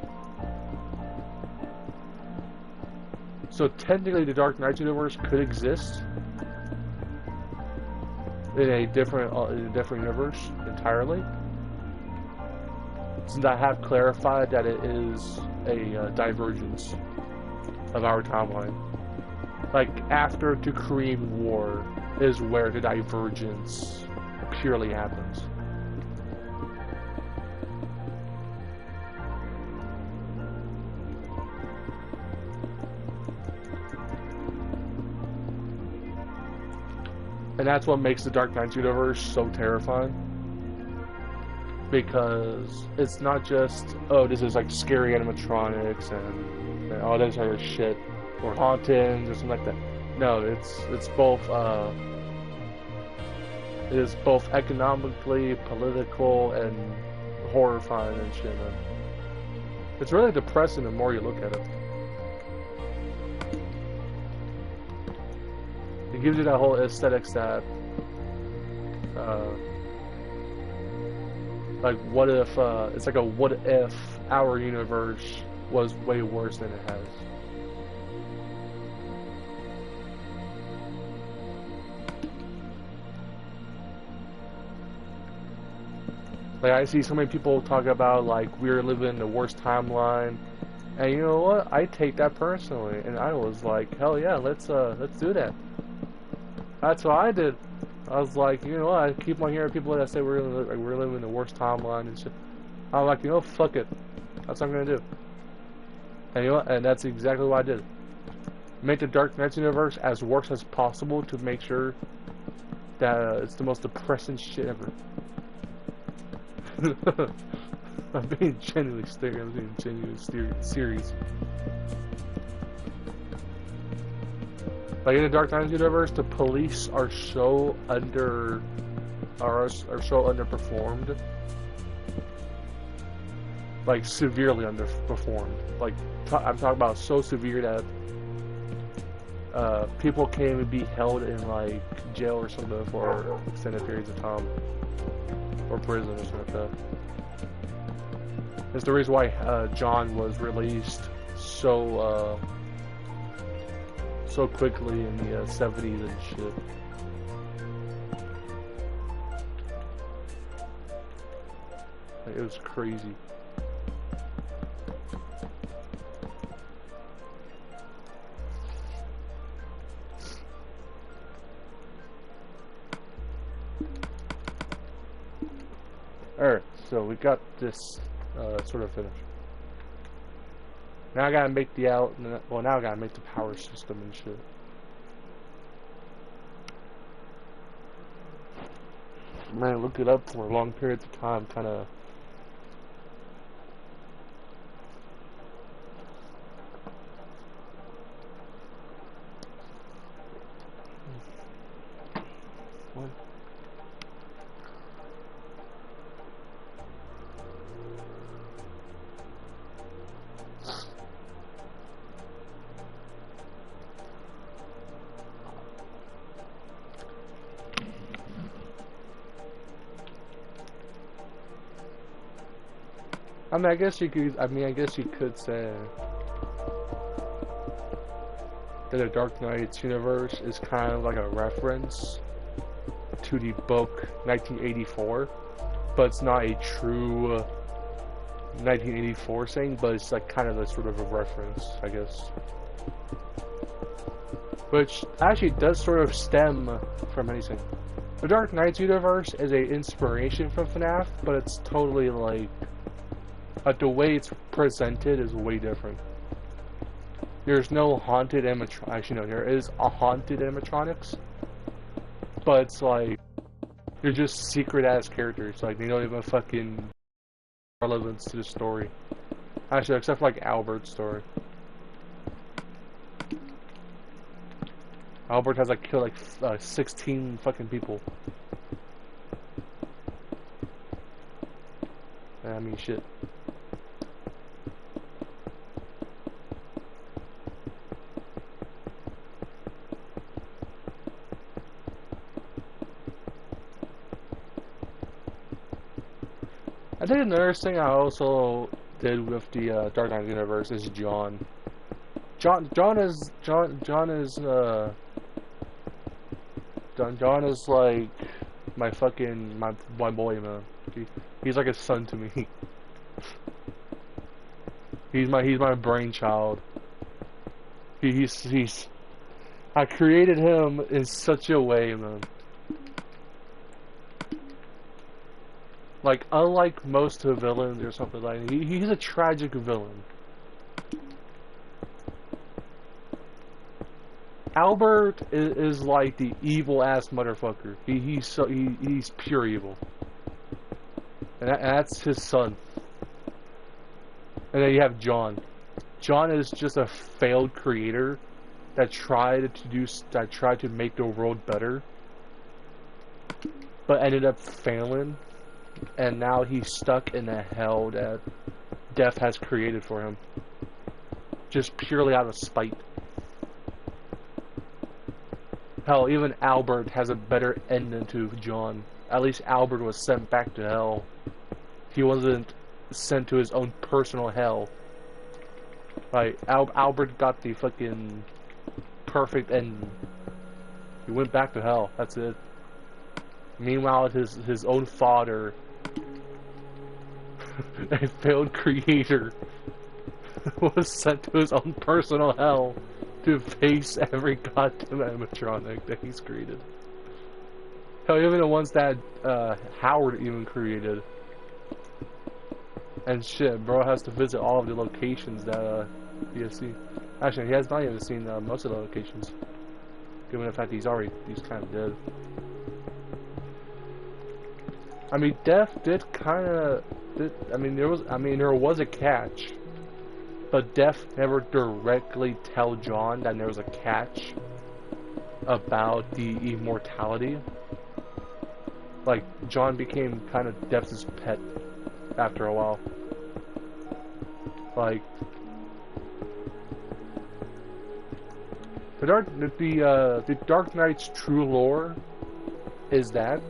[SPEAKER 1] So technically, the Dark Knights universe could exist in a different universe entirely. Since I have clarified that it is a divergence of our timeline. Like, after the Korean War is where the divergence purely happens. And that's what makes the Dark Knights universe so terrifying. Because it's not just, oh, this is like scary animatronics and all this other shit, or hauntings or something like that. No, it's both. It is both economically, political, and horrifying and shit. Man. It's really depressing the more you look at it. It gives you that whole aesthetics that, like, what if, it's like a what if our universe was way worse than it has. Like, I see so many people talk about, like, we're living in the worst timeline, and you know what? I take that personally, and I was like, hell yeah, let's do that. That's what I did. I was like, you know what? I keep on hearing people that say we're living in the worst timeline and shit. I'm like, you know, fuck it. That's what I'm gonna do. And you know what? And that's exactly what I did. Make the Dark Knights universe as worse as possible to make sure that it's the most depressing shit ever. I'm being genuinely serious. I'm being genuinely serious. Like in the DarkNight's universe, the police are so so underperformed, like severely underperformed. Like I'm talking about so severe that people can't even be held in like jail or something for extended periods of time, or prison or something like that. It's the reason why John was released so quickly in the 70s and shit. Like, it was crazy. Alright, so we got this sort of finished. Now I gotta make now I gotta make the power system and shit. Man, look it up for long periods of time, kinda. What? I mean, I guess you could say that the DarkNight's Universe is kind of like a reference to the book 1984, but it's not a true 1984 thing, but it's like kind of a sort of a reference, I guess. Which actually does sort of stem from anything. The DarkNight's Universe is an inspiration from Fnaf, but it's totally like the way it's presented is way different. There's no haunted animatronics. Actually, no, there is a haunted animatronics, but it's like they're just secret ass characters. Like they don't even fucking relevance to the story. Actually, except for like Albert's story. Albert has like killed like 16 fucking people. I mean, shit. I think another thing I also did with the DarkNight's Universe is John. John is like my fucking my boy, man. He's like a son to me. He's my brainchild. He's I created him in such a way, man. Like, unlike most of the villains or something like that, he's a tragic villain. Albert is like the evil ass motherfucker. He's pure evil, and that's his son. And then you have John. John is just a failed creator that tried to make the world better, but ended up failing. And now he's stuck in the hell that death has created for him. Just purely out of spite. Hell, even Albert has a better ending to John. At least Albert was sent back to hell. He wasn't sent to his own personal hell. Like, Albert got the fucking perfect ending. He went back to hell. That's it. Meanwhile, his own father, a failed creator, was sent to his own personal hell to face every goddamn animatronic that he's created. Hell, even the ones that Howard even created. And shit, bro has to visit all of the locations that he has seen. Actually, he has not even seen most of the locations, given the fact he's kind of dead. I mean, Death did kind of. I mean, there was a catch, but Death never directly tell John that there was a catch about the immortality. Like, John became kind of Death's pet after a while. Like, the Dark Knight's true lore is that,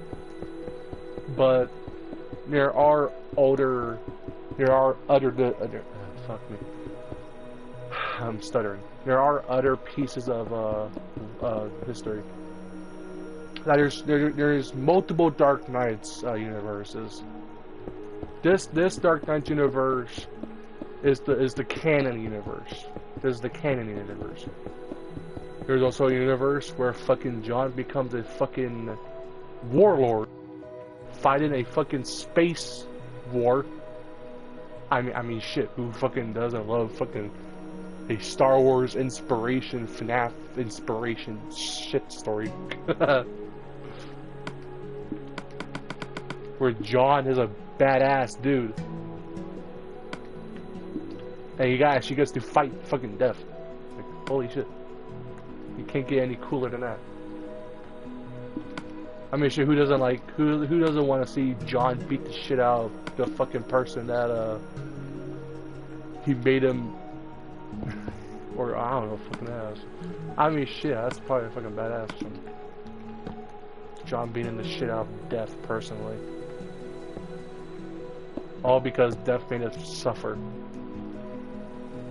[SPEAKER 1] but there are other fuck me, I'm stuttering. There are other pieces of history. Now there's multiple Dark Knights universes. This Dark Knights universe is the canon universe. This is the canon universe. There's also a universe where fucking John becomes a fucking warlord, fighting a fucking space war. I mean, shit. Who fucking doesn't love fucking a Star Wars inspiration, Fnaf inspiration shit story? Where John is a badass dude, and he actually gets to fight fucking Death. Like, holy shit. You can't get any cooler than that. I mean, shit, who doesn't want to see John beat the shit out of the fucking person that he made him, or I don't know, fucking ass. I mean, shit, that's probably fucking badass. John beating the shit out of Death personally, all because Death made us suffer.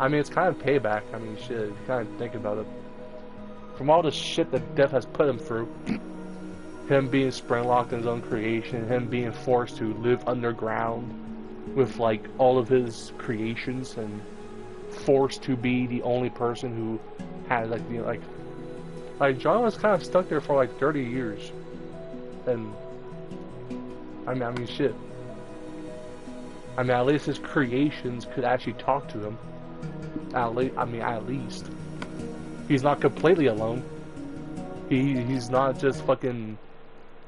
[SPEAKER 1] I mean, it's kind of payback. I mean, shit, you kind of think about it. From all the shit that Death has put him through, him being spring-locked in his own creation, him being forced to live underground with, like, all of his creations, and forced to be the only person who had, like, you know, like John was kind of stuck there for, like, 30 years. And, I mean, shit. I mean, at least his creations could actually talk to him. At least. He's not completely alone. He's not just fucking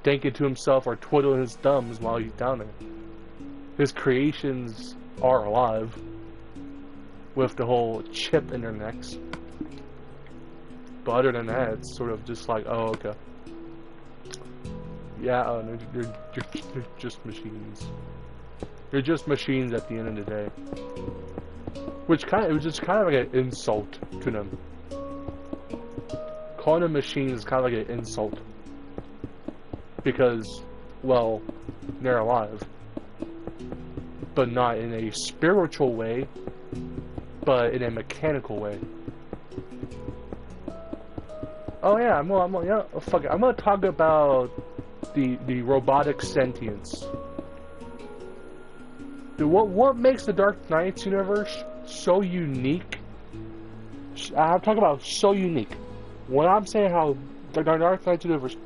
[SPEAKER 1] thinking to himself or twiddling his thumbs while he's down there. His creations are alive, with the whole chip in their necks. But other than that, it's sort of just like, oh, okay. Yeah, they're just machines. They're just machines at the end of the day. It was just kind of like an insult to them. Calling them machines is kind of like an insult. Because, well, they're alive. But not in a spiritual way, but in a mechanical way. Oh yeah, I'm gonna talk about the robotic sentience. What makes the Dark Knight's universe so unique? I'm talking about so unique. When I'm saying how the Dark Knight's universe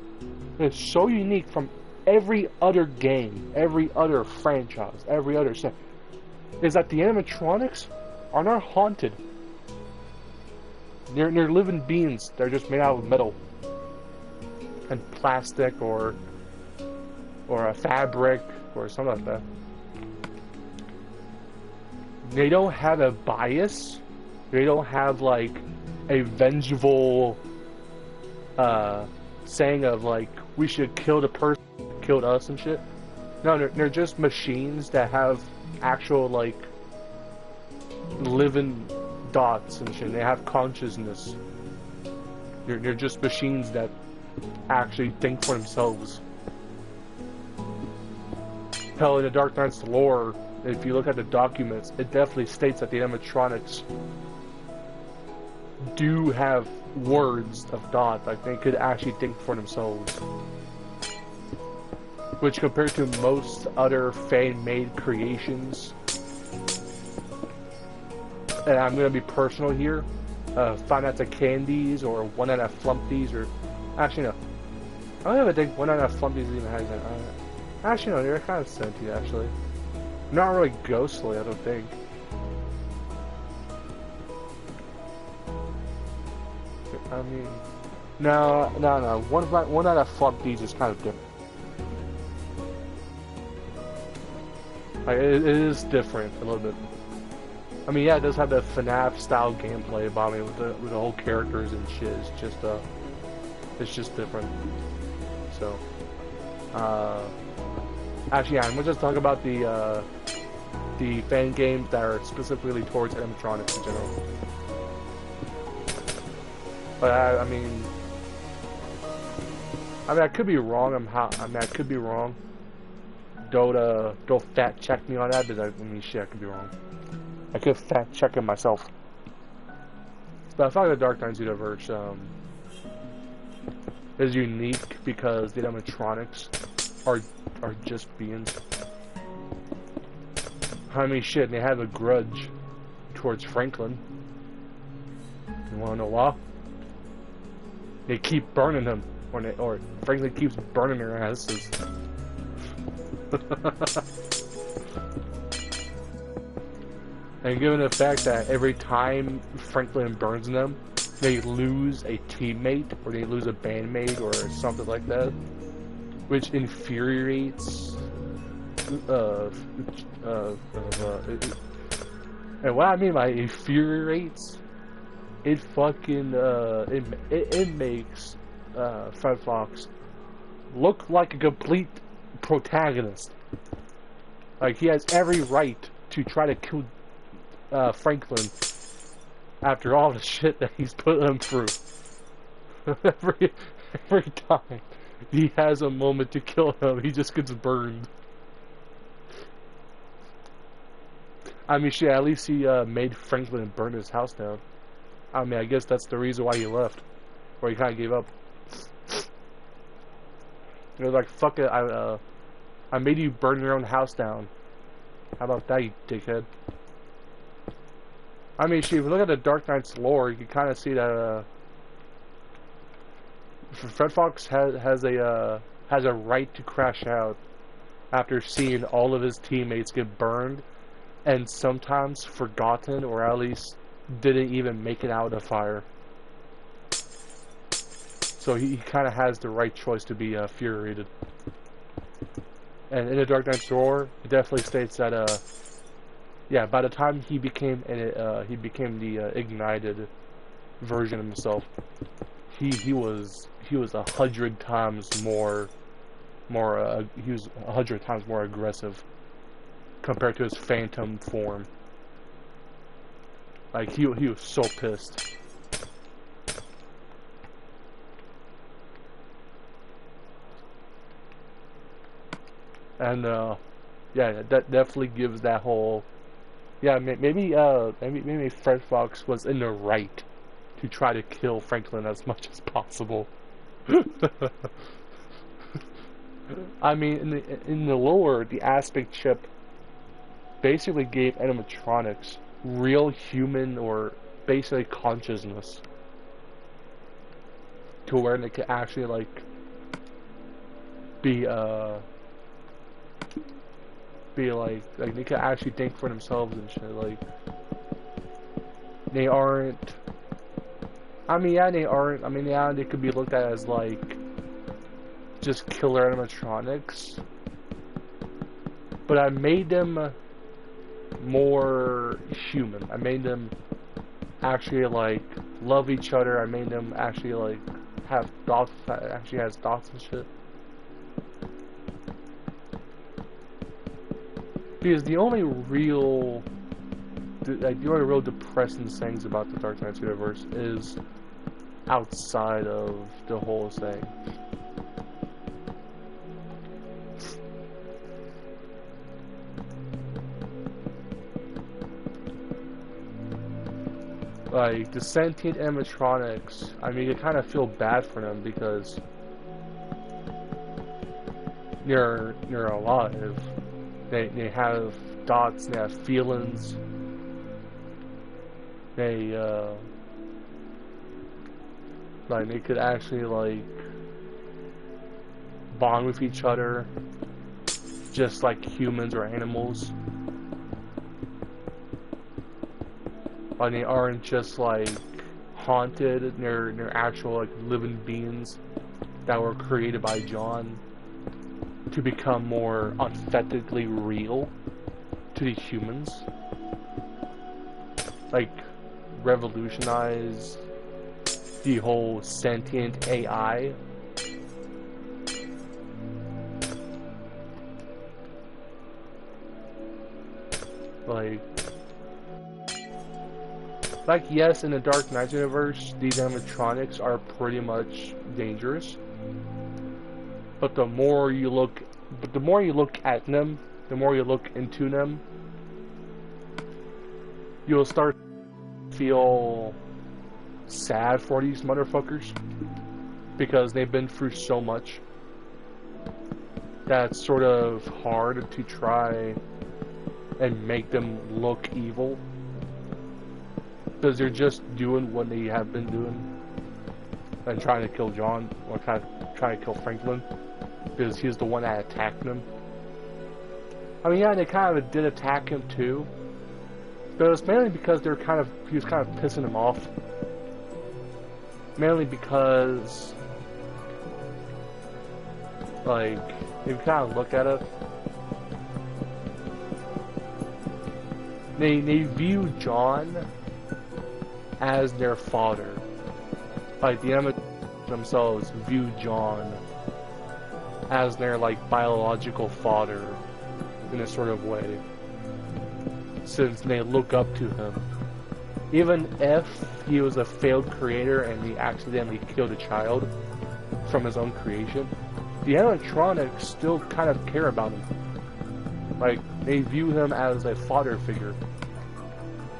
[SPEAKER 1] is so unique from every other game, every other franchise, every other set, is that the animatronics are not haunted. They're living beings. They're just made out of metal and plastic or a fabric or something like that. They don't have a bias. They don't have like a vengeful saying of like we should kill the person who killed us and shit. No, they're just machines that have actual like living dots and shit. They have consciousness. They're just machines that actually think for themselves. Hell, in the Dark Knight's lore, if you look at the documents, it definitely states that the animatronics do have words of thought, like they could actually think for themselves. Which, compared to most other fan-made creations, and I'm gonna be personal here, Five Nights at Candy's or One Night at Flumpty's, or actually no, I don't even think One Night at Flumpty's even has that. Actually no, they're kind of sentient actually. Not really ghostly, I don't think. I mean, no. One Night at Flumpty's is kind of different. Like, it is different a little bit. I mean, yeah, it does have the FNAF style gameplay, but I mean, with the whole characters and shit, it's just different. So, actually, yeah, I'm gonna just talk about the fan games that are specifically towards animatronics in general. But I mean, I could be wrong. I could be wrong. Don't fact check me on that, but I mean, shit, I could be wrong. I could fact check it myself. But I thought the DarkNight's Universe is unique because the animatronics are just beings. I mean, shit, they have a grudge towards Franklin. You wanna know why? They keep burning him, or Franklin keeps burning their asses. And given the fact that every time Franklin burns them, they lose a teammate, or they lose a bandmate, or something like that, which infuriates. And what I mean by infuriates, it fucking it makes FredFox look like a complete protagonist. Like, he has every right to try to kill Franklin after all the shit that he's put him through. every time he has a moment to kill him, he just gets burned. I mean, shit, at least he made Franklin burn his house down. I mean, I guess that's the reason why he left, or he kind of gave up. He was like, "Fuck it, I made you burn your own house down. How about that, you dickhead?" I mean, shit, if you look at the DarkNight's lore, you can kind of see that FredFox has a right to crash out after seeing all of his teammates get burned, and sometimes forgotten, or at least didn't even make it out of the fire. So he kind of has the right choice to be infuriated. And in the DarkNight's lore, it definitely states that yeah, by the time he became the ignited version of himself, he was 100 times more he was 100 times more aggressive compared to his phantom form. Like, he was so pissed. And yeah, that definitely gives that whole, yeah, maybe FredFox was in the right to try to kill Franklin as much as possible. I mean, in the lore, the aspect chip basically gave animatronics real human, or basically consciousness, to where they could actually like be like they could actually think for themselves and shit. Like, they aren't. I mean, yeah, they aren't. I mean, yeah, they could be looked at as like just killer animatronics, but I made them more human. I made them actually like love each other. I made them actually like have thoughts. Actually has thoughts and shit. Because the only real depressing things about the DarkNight's Universe is outside of the whole thing. Like, the sentient animatronics, I mean, you kind of feel bad for them because you're alive. They have thoughts, they have feelings. They like, they could actually like bond with each other just like humans or animals. Like, they aren't just like haunted, they're actual like living beings that were created by John to become more authentically real. to the humans. Like, revolutionize the whole sentient AI. Like yes, in the DarkNights universe, these animatronics are pretty much dangerous. But the more you look at them, the more you look into them, you'll start to feel sad for these motherfuckers because they've been through so much that's sort of hard to try and make them look evil, because they're just doing what they have been doing and trying to kill John, or trying to kill Franklin, because he's the one that attacked them. I mean, yeah, they kind of did attack him too, but it was mainly because he was kind of pissing them off. Mainly because, like, if you kind of look at it, they view John as their father. Like, the enemies themselves view John as their, like, biological father in a sort of way, since they look up to him. Even if he was a failed creator and he accidentally killed a child from his own creation, the animatronics still kind of care about him. Like, they view him as a father figure.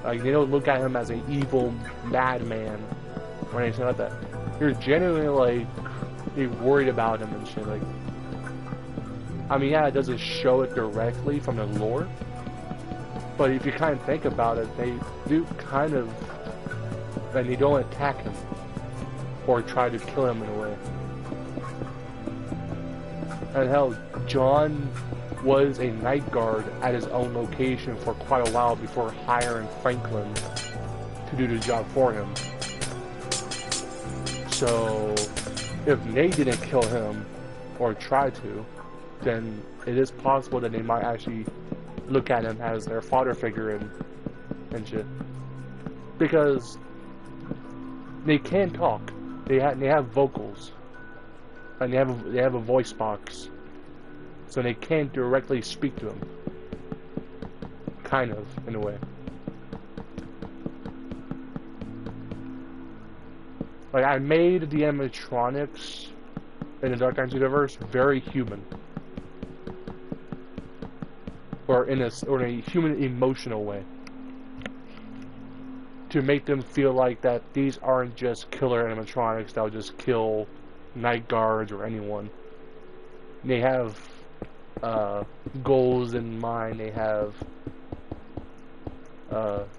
[SPEAKER 1] Like, they don't look at him as an evil madman or anything like that. You're genuinely, like, they worried about him and shit. Like, I mean, yeah, it doesn't show it directly from the lore, but if you kind of think about it, they do kind of, and they don't attack him or try to kill him in a way. And hell, John was a night guard at his own location for quite a while before hiring Franklin to do the job for him. So, if they didn't kill him or try to, then it is possible that they might actually look at him as their father figure and shit. Because they can talk. They have vocals. And they have a voice box. So they can't directly speak to him. Kind of, in a way. Like, I made the animatronics in the DarkNights universe very human. Or in a human emotional way. To make them feel like that these aren't just killer animatronics that will just kill night guards or anyone. They have goals in mind, they have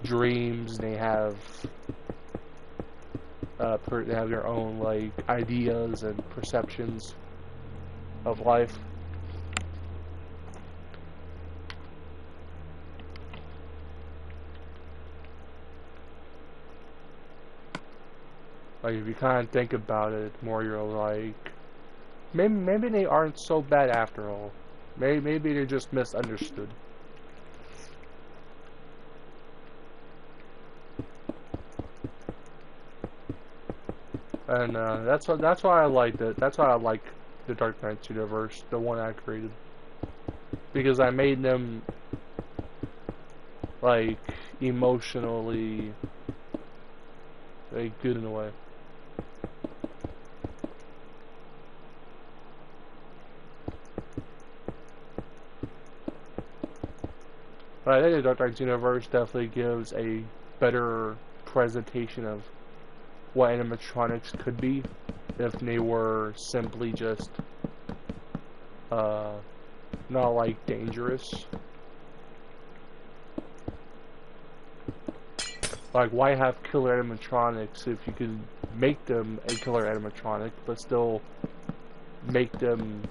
[SPEAKER 1] dreams, they have their own, like, ideas and perceptions of life. Like, if you kind of think about it more, you're like, maybe they aren't so bad after all. Maybe they're just misunderstood. And that's why I liked it. That's why I like the DarkNights universe, the one I created, because I made them, like, emotionally, like, good in a way. But I think the DarkNights universe definitely gives a better presentation of what animatronics could be if they were simply just not, like, dangerous. Like, why have killer animatronics if you could make them a killer animatronic but still make them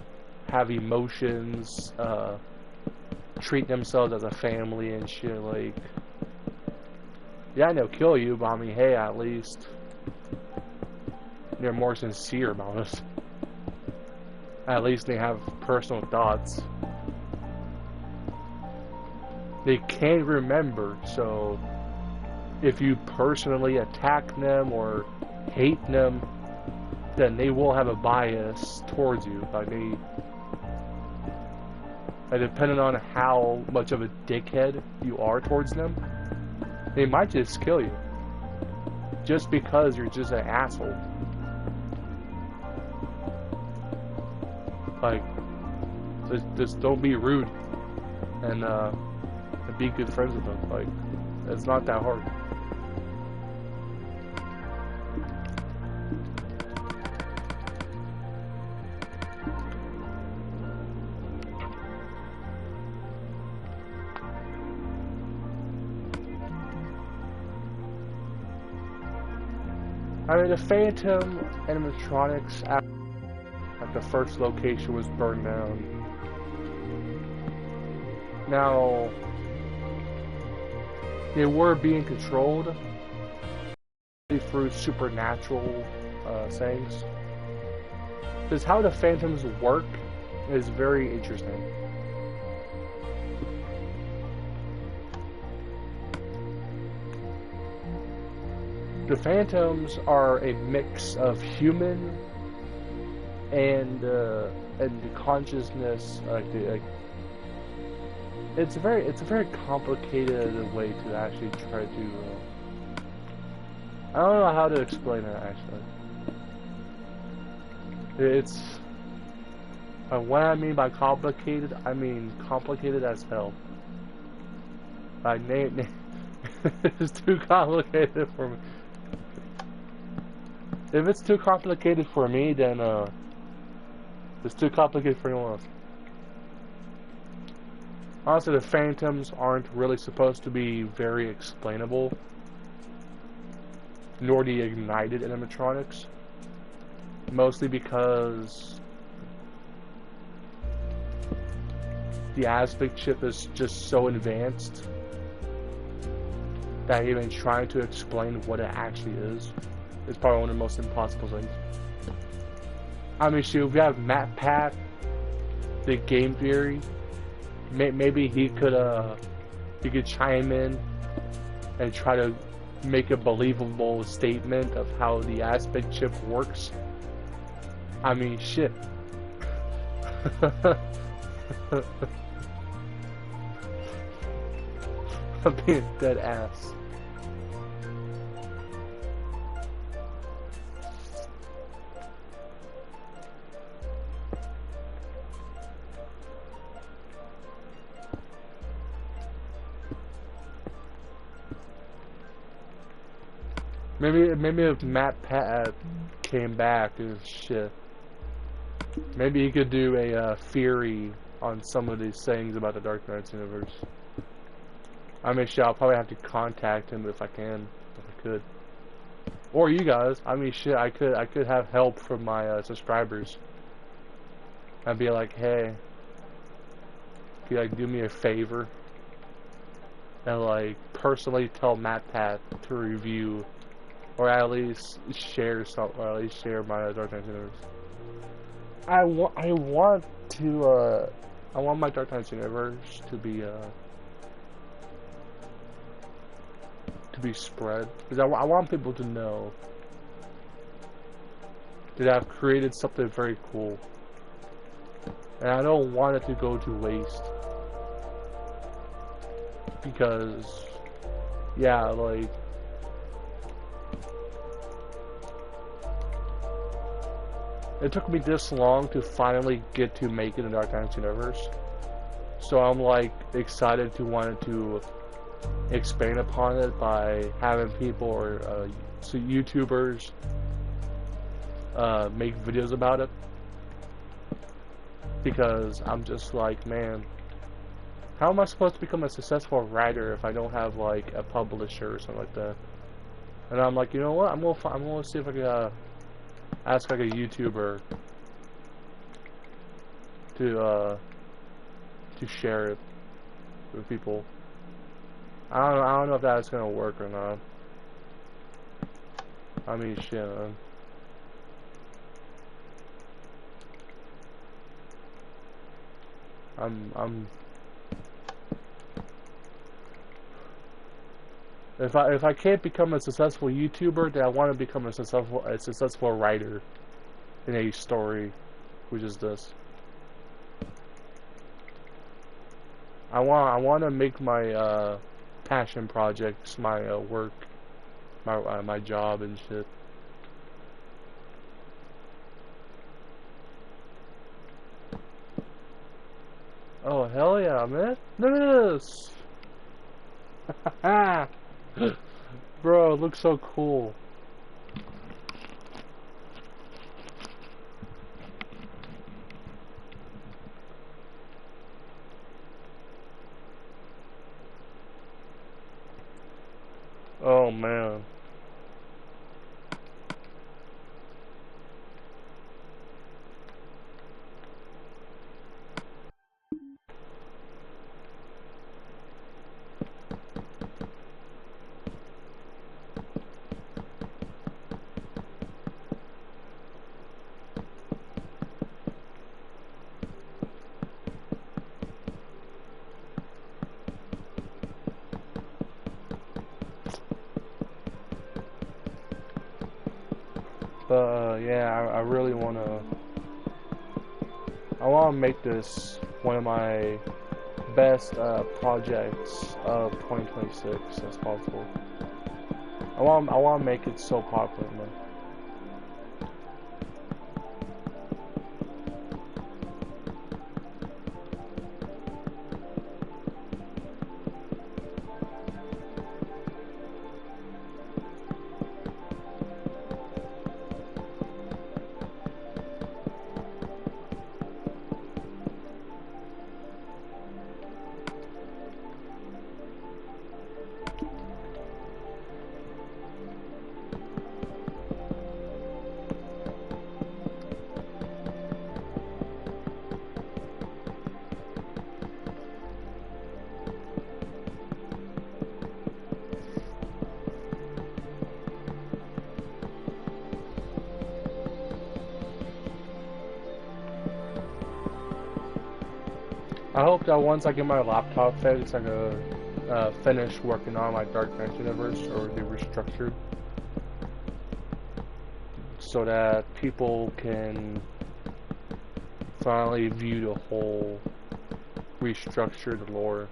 [SPEAKER 1] have emotions, treat themselves as a family and shit. Like, yeah, they'll kill you, but I mean, hey, at least they're more sincere about it. At least they have personal thoughts. they can't remember. So if you personally attack them or hate them, then they will have a bias towards you. Like they, depending on how much of a dickhead you are towards them, they might just kill you. Just because you're just an asshole. Like, just don't be rude and be good friends with them. Like, it's not that hard. I mean, the Phantom animatronics at the first location was burned down. Now, they were being controlled through supernatural things. Because how the Phantoms work is very interesting. The Phantoms are a mix of human and the consciousness. It's a very complicated way to actually try to. I don't know how to explain it actually. It's what I mean by complicated. I mean complicated as hell. It's too complicated for me. If it's too complicated for me, then it's too complicated for anyone else. Honestly, the Phantoms aren't really supposed to be very explainable, nor the ignited animatronics. Mostly because the aspect chip is just so advanced that even trying to explain what it actually is probably one of the most impossible things. I mean, shoot, we have Matt Pat, the game theory. Maybe he could chime in and try to make a believable statement of how the aspect chip works. I mean, shit. I'm being dead ass. Maybe if Matt Pat came back and shit, maybe he could do a theory on some of these things about the DarkNights universe. I mean, shit, I'll probably have to contact him if I can, if I could, or you guys. I mean, shit, I could have help from my subscribers. I'd be like, hey, could you like do me a favor and like personally tell Matt Pat to review. Or at least share some, or at least share my DarkNights Universe. I want my DarkNights Universe to be spread, because I want people to know that I've created something very cool, and I don't want it to go to waste. Because, yeah, like. It took me this long to finally get to make it in DarkNights Universe, so I'm like excited to want to expand upon it by having people or so YouTubers make videos about it, because I'm just like, man, how am I supposed to become a successful writer if I don't have like a publisher or something like that? And I'm like, you know what? I'm gonna see if I can ask like a YouTuber to share it with people. I don't know if that's gonna work or not. I mean, shit, man. If I can't become a successful YouTuber, then I want to become a successful writer in a story, which is this. I want to make my passion projects my work, my job and shit. Oh hell yeah, man! Look at this, bro. It looks so cool. Oh man. But yeah, I really I want to make this one of my best projects of 2026 as possible. I want to make it so popular, man. I hope that once I get my laptop fixed, I can finish working on my DarkNight's Universe or the Restructured, so that people can finally view the whole Restructured lore.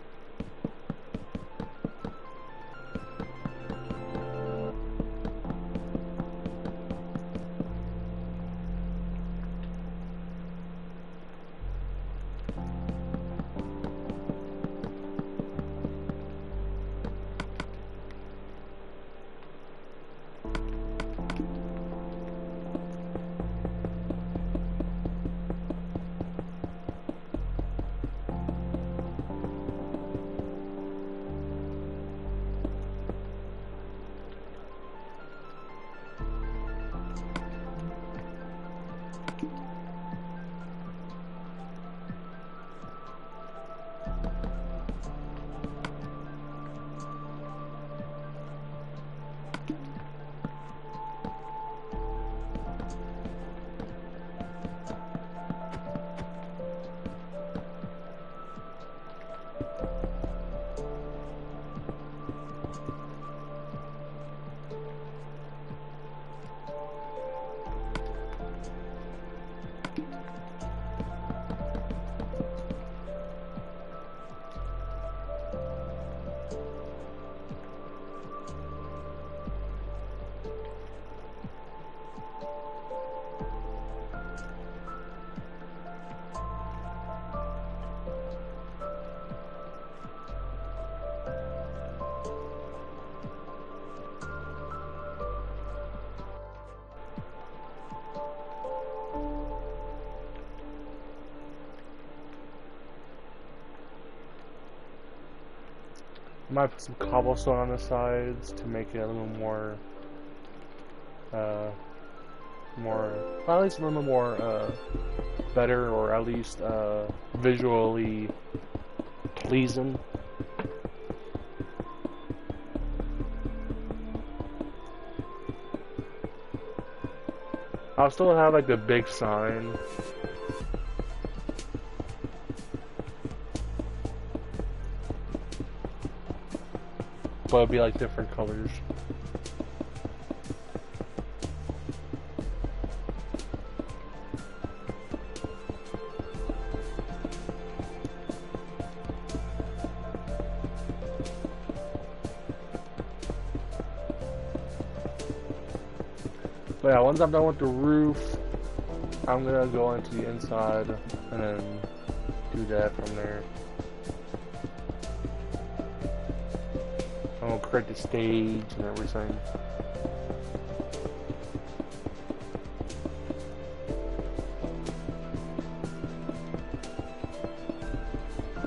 [SPEAKER 1] Might put some cobblestone on the sides to make it a little more, well, at least a little more, better, or at least, visually pleasing. I'll still have, like, the big sign. but it'll be like different colors. But yeah, once I'm done with the roof, I'm gonna go into the inside and then do that from there. I'm gonna create the stage and everything.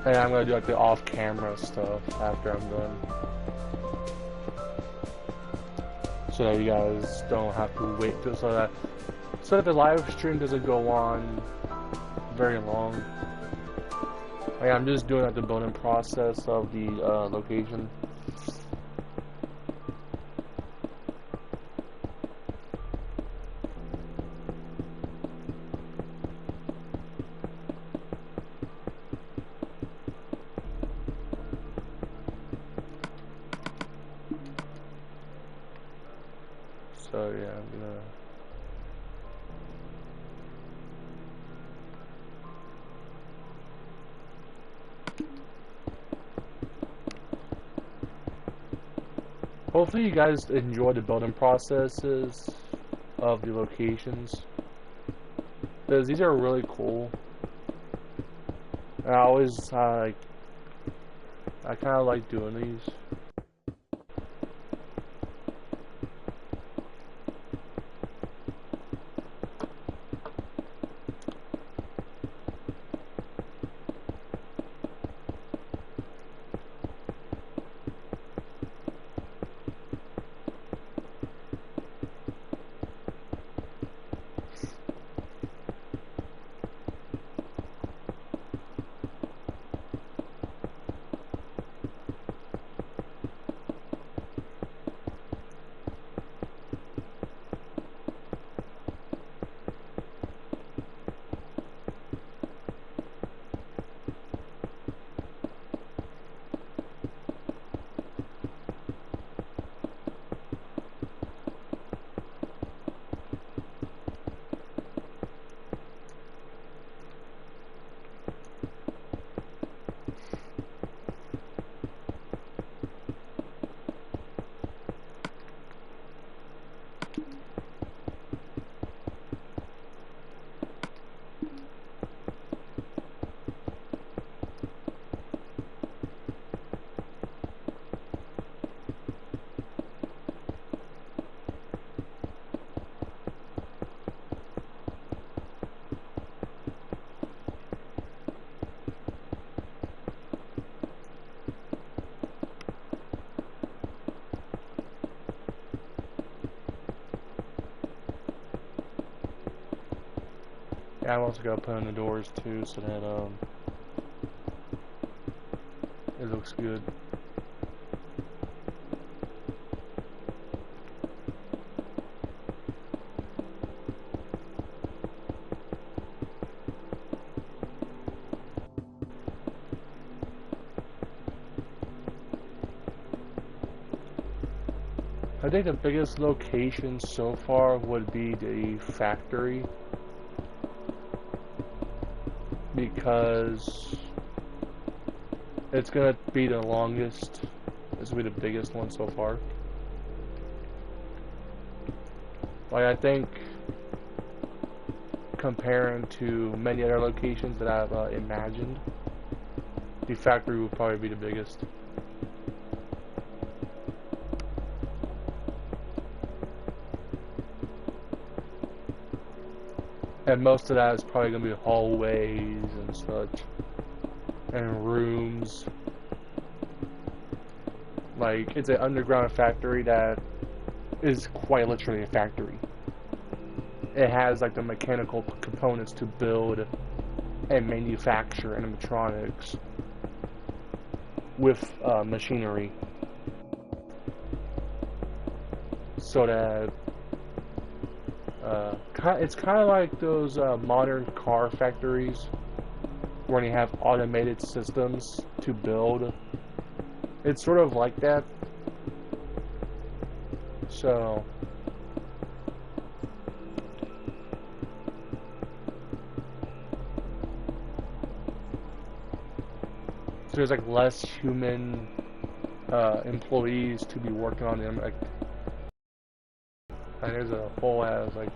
[SPEAKER 1] And I'm gonna do like the off-camera stuff after I'm done. So that you guys don't have to wait so that the live stream doesn't go on very long. Like, I'm just doing like the building process of the location. So yeah, I'm gonna hopefully you guys enjoy the building processes of the locations, because these are really cool. And I always I kind of like doing these. Yeah, I'm also gonna put in the doors too, so that it looks good. I think the biggest location so far would be the factory, because it's gonna be the longest. This will be the biggest one so far. Like, I think comparing to many other locations that I've imagined, the factory would probably be the biggest. And most of that is probably going to be hallways and such, and rooms. Like, it's an underground factory that is quite literally a factory. It has like the mechanical components to build and manufacture animatronics with machinery, so that it's kind of like those modern car factories where you have automated systems to build. It's sort of like that, So there's like less human employees to be working on them. Like, and there's a whole ass like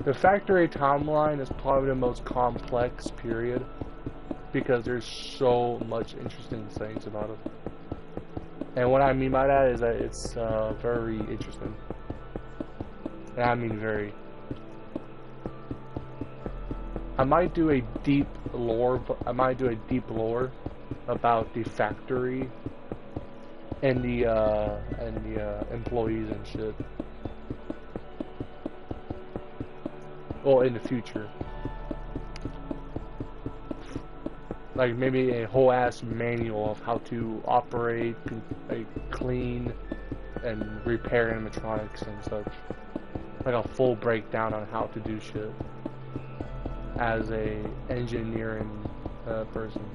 [SPEAKER 1] the factory timeline is probably the most complex period because there's so much interesting things about it. And what I mean by that is that it's very interesting. And I mean very. I might do a deep lore about the factory and the employees and shit. Well, in the future. Like maybe a whole ass manual of how to operate, like clean, and repair animatronics and such. Like a full breakdown on how to do shit as a engineering person.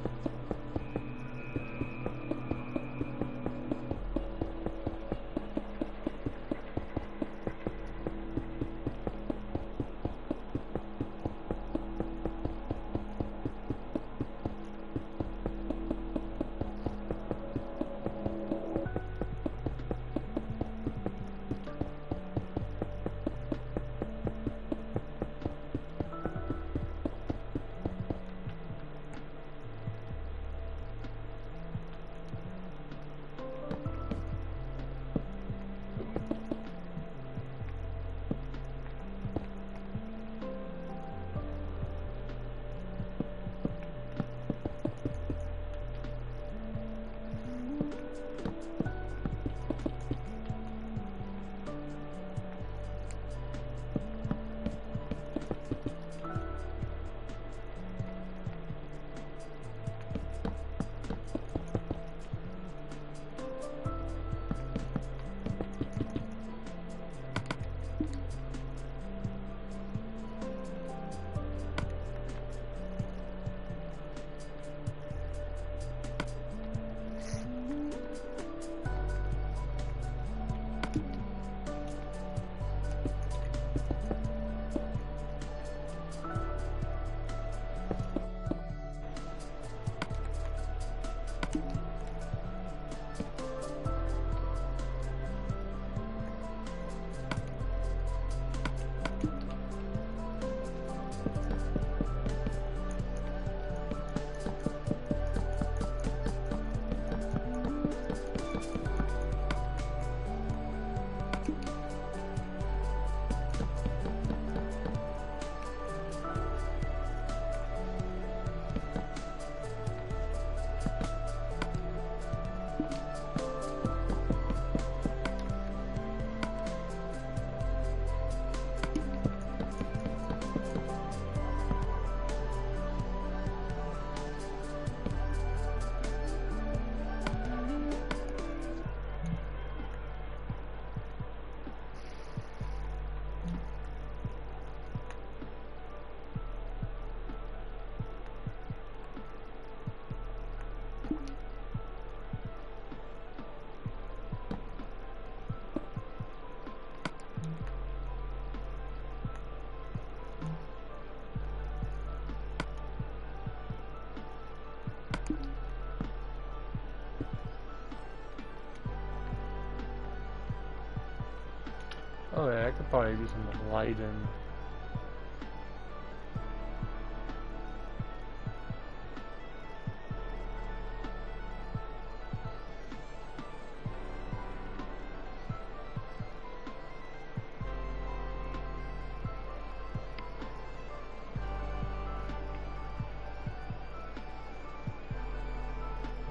[SPEAKER 1] Oh yeah, I could probably do some lighting.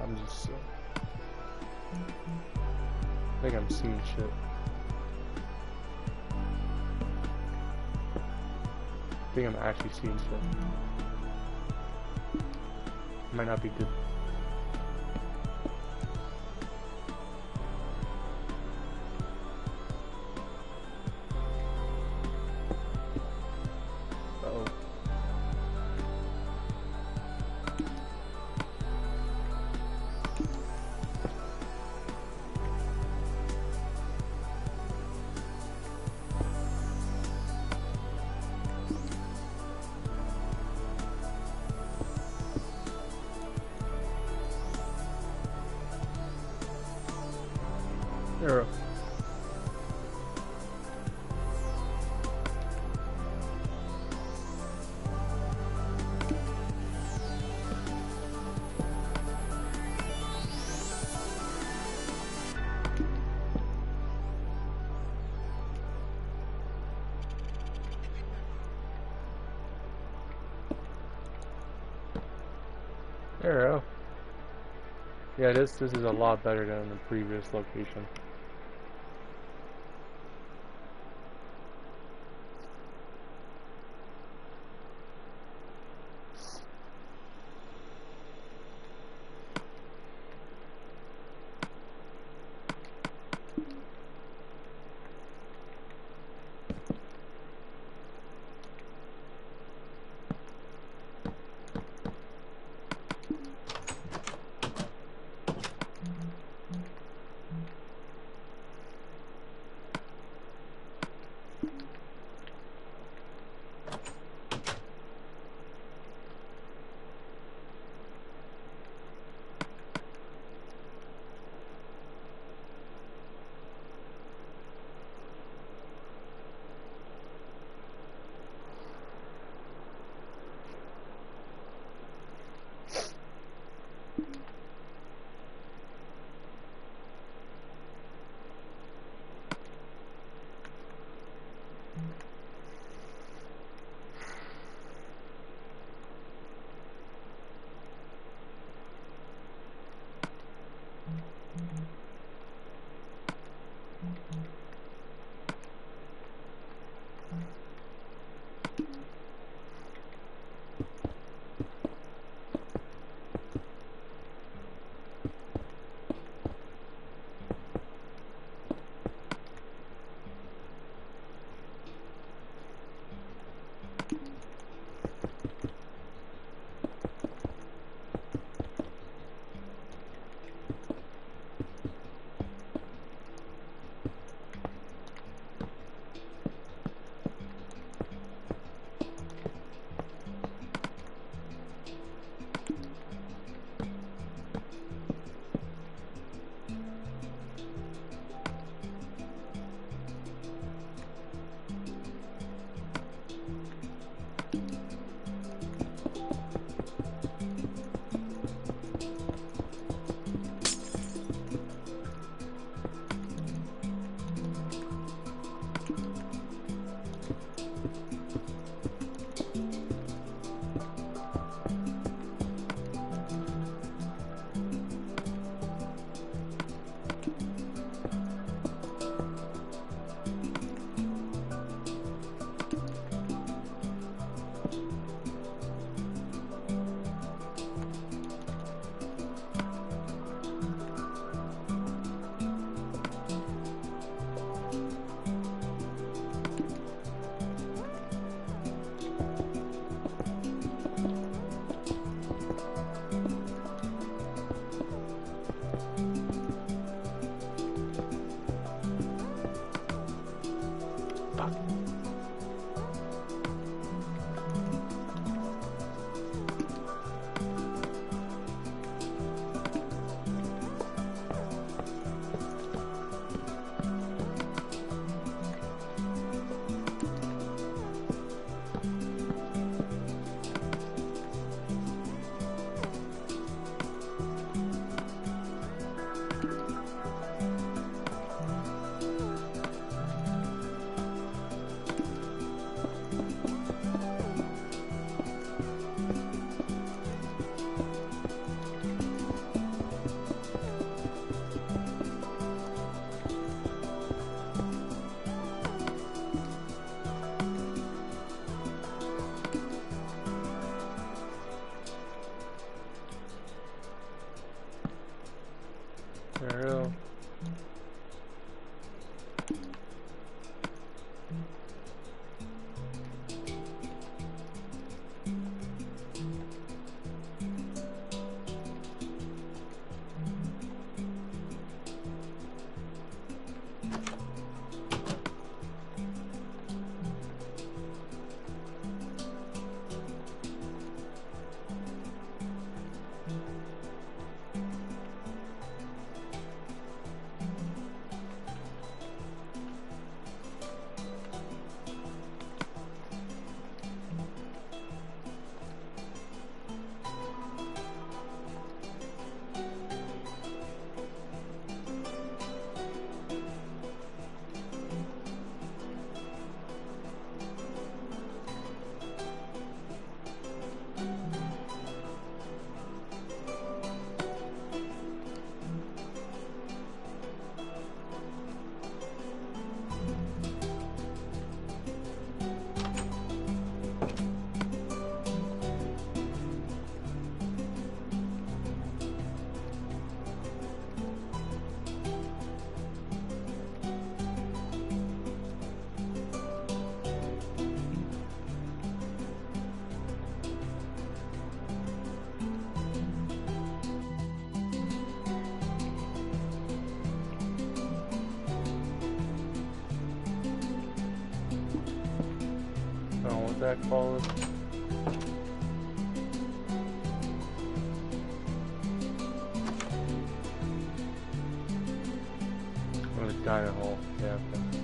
[SPEAKER 1] I'm just I think I'm seeing shit. I think I'm actually seeing shit. Might not be good. There. There we go. Yeah, this is a lot better than the previous location. that call it? Or the diner hall, yeah, okay.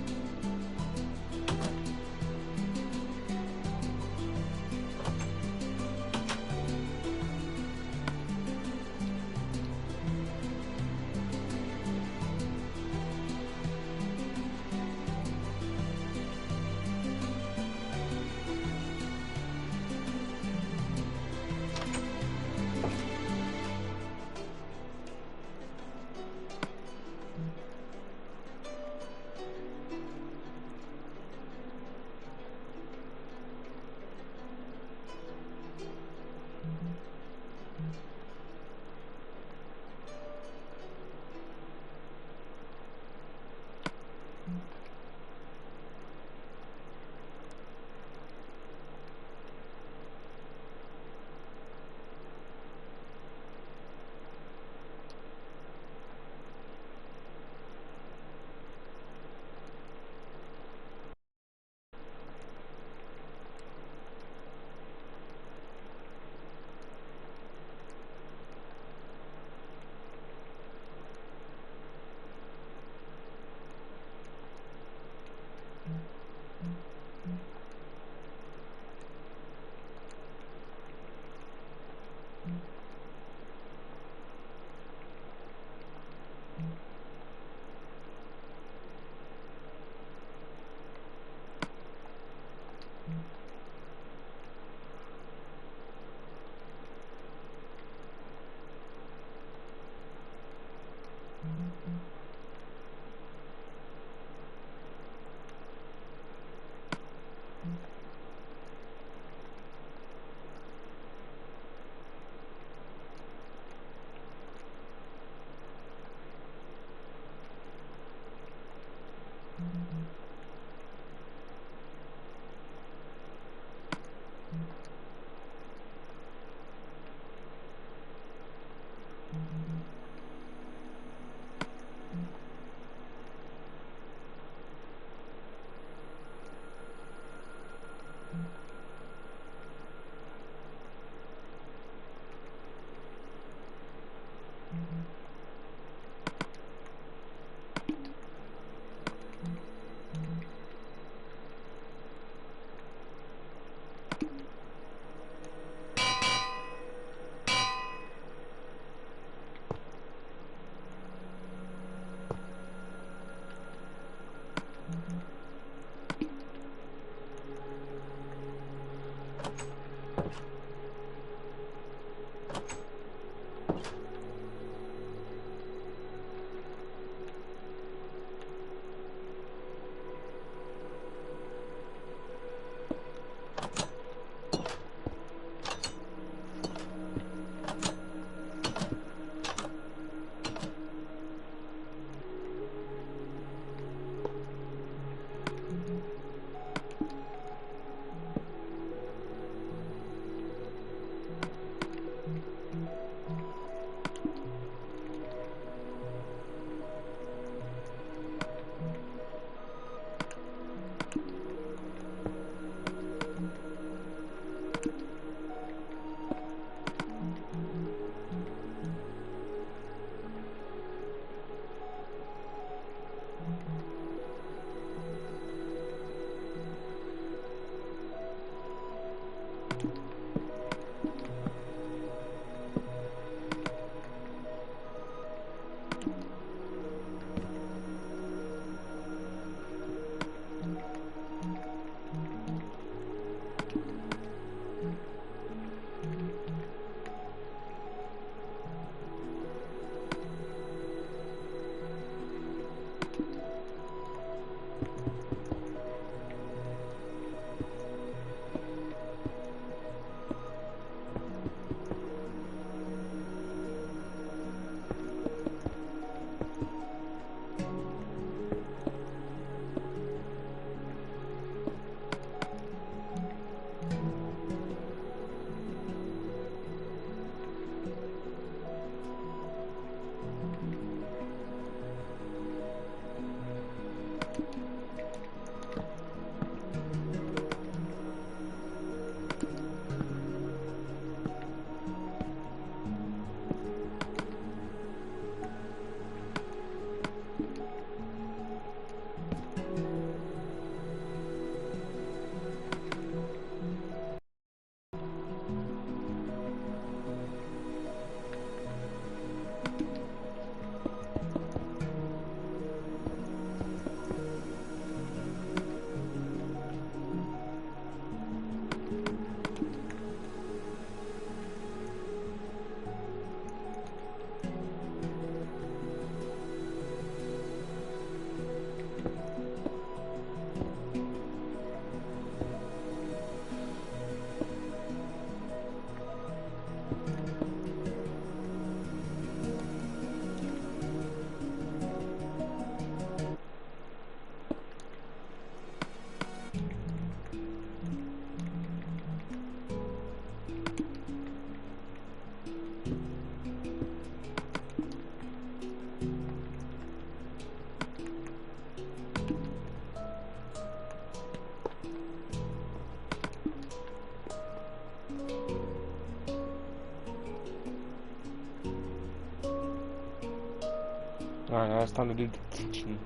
[SPEAKER 1] Alright, now it's time to do the kitchen.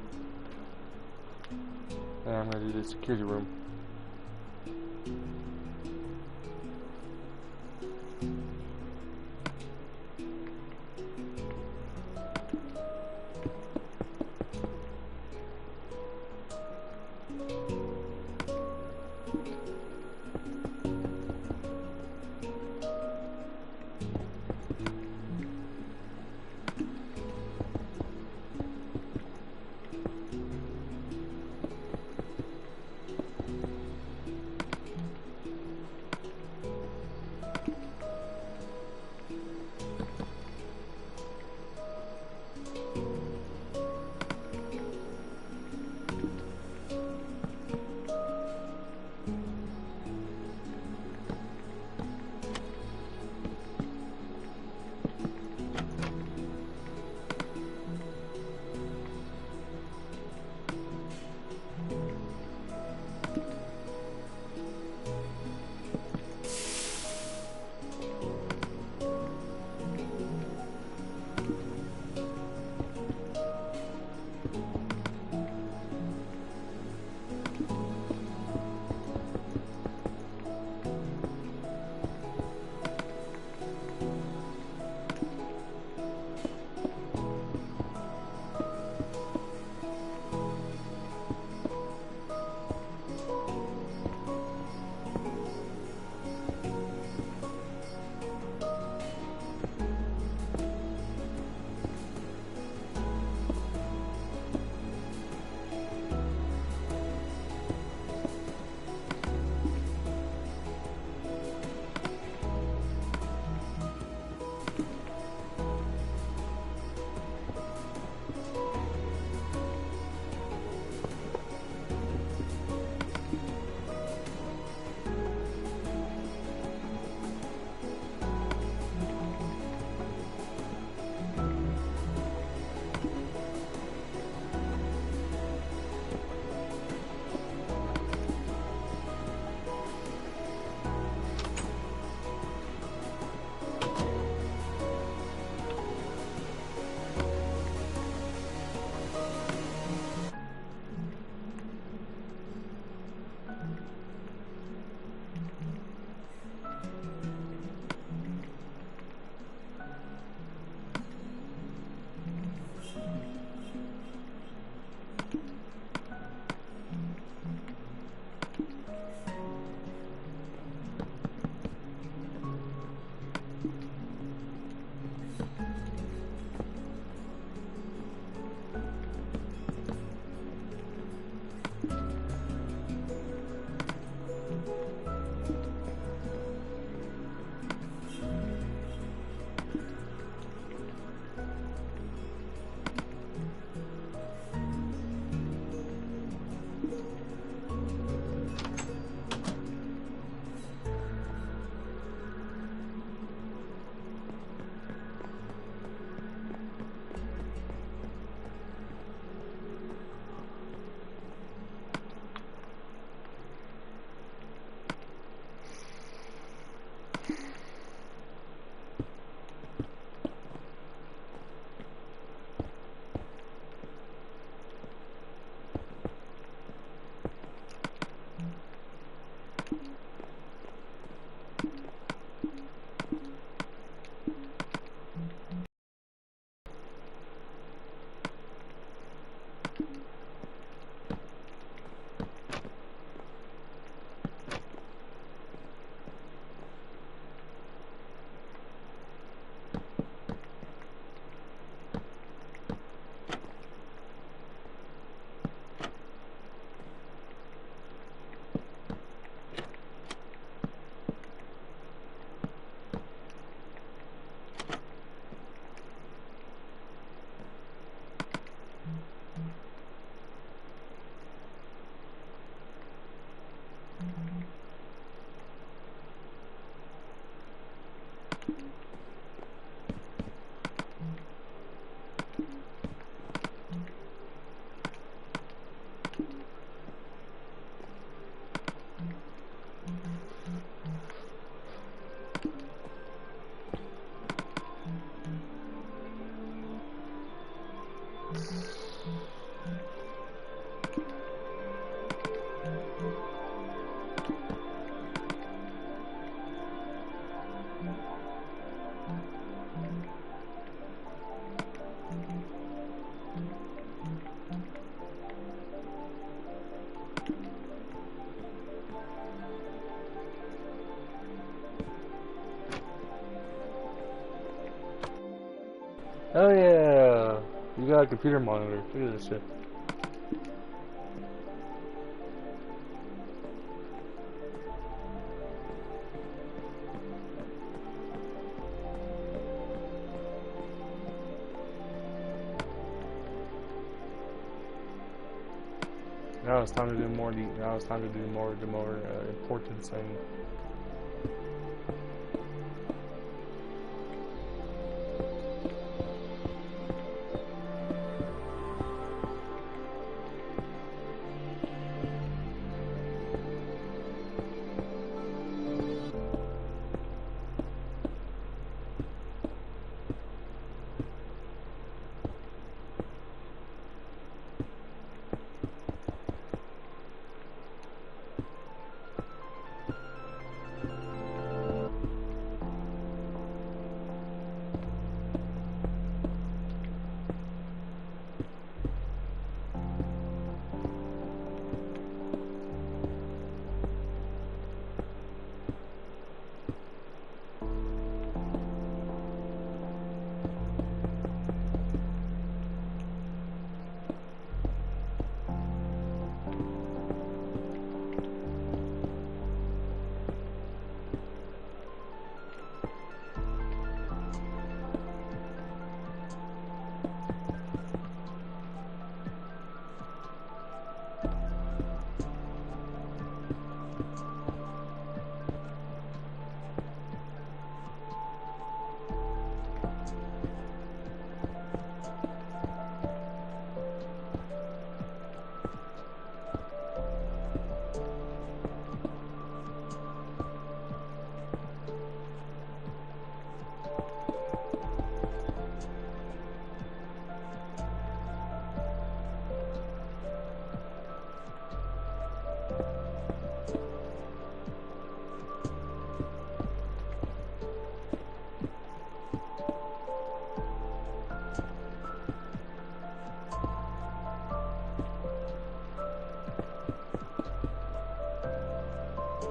[SPEAKER 1] And I'm gonna do the security room. Oh yeah, you got a computer monitor. Look at this shit. Now it's time to do more. Now it's time to do more. The more important thing.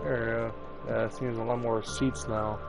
[SPEAKER 1] There we go. Yeah, it seems a lot more seats now.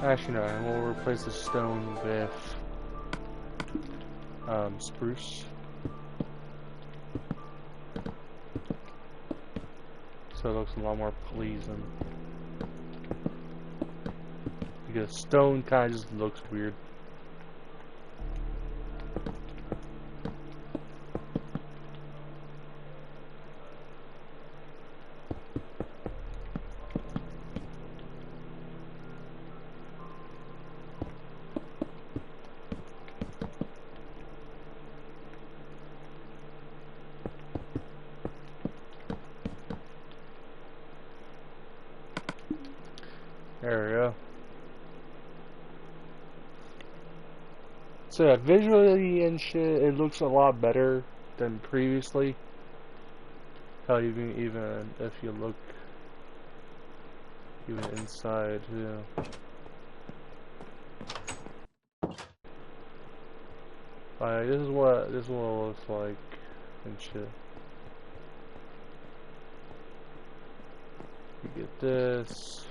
[SPEAKER 1] Actually, no, and we'll replace the stone with spruce. So it looks a lot more pleasing. Because stone kind of just looks weird. There we go. So yeah, visually and shit, it looks a lot better than previously. Hell, even if you look even inside too. Like this is what it looks like and shit. You get this.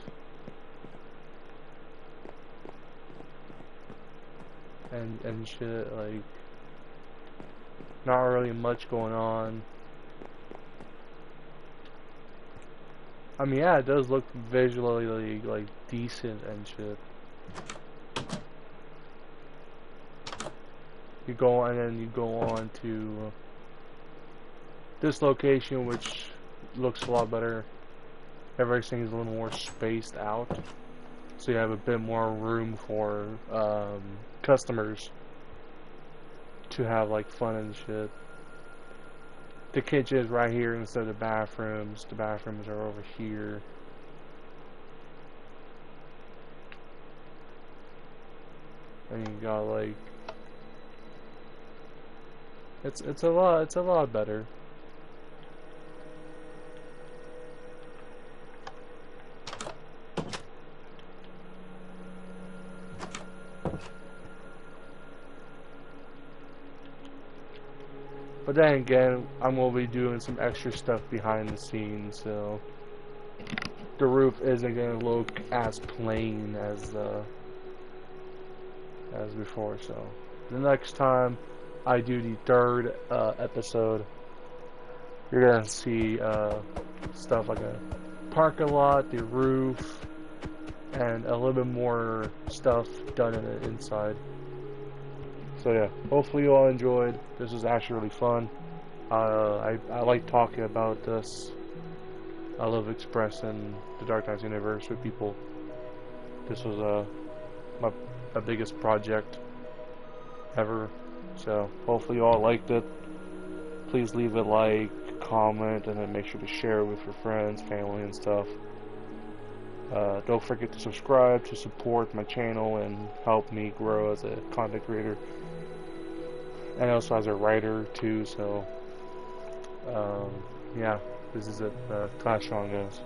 [SPEAKER 1] And shit, like not really much going on. I mean, yeah, it does look visually like decent and shit. You go and then you go on to this location, which looks a lot better. Everything is a little more spaced out, so you have a bit more room for customers to have like fun and shit. The kitchen is right here instead of the bathrooms. The bathrooms are over here. And you got like it's a lot better. But then again, I'm going to be doing some extra stuff behind the scenes, so the roof isn't going to look as plain as before. So the next time I do the third episode, you're going to see stuff like a parking lot, the roof, and a little bit more stuff done in the inside. So yeah, hopefully you all enjoyed. This was actually really fun. I like talking about this. I love expressing the DarkNights Universe with people. This was my biggest project ever. So hopefully you all liked it. Please leave a like, comment, and then make sure to share it with your friends, family, and stuff. Don't forget to subscribe to support my channel and help me grow as a content creator. And also as a writer too, so yeah, this is it. Clash on, guys.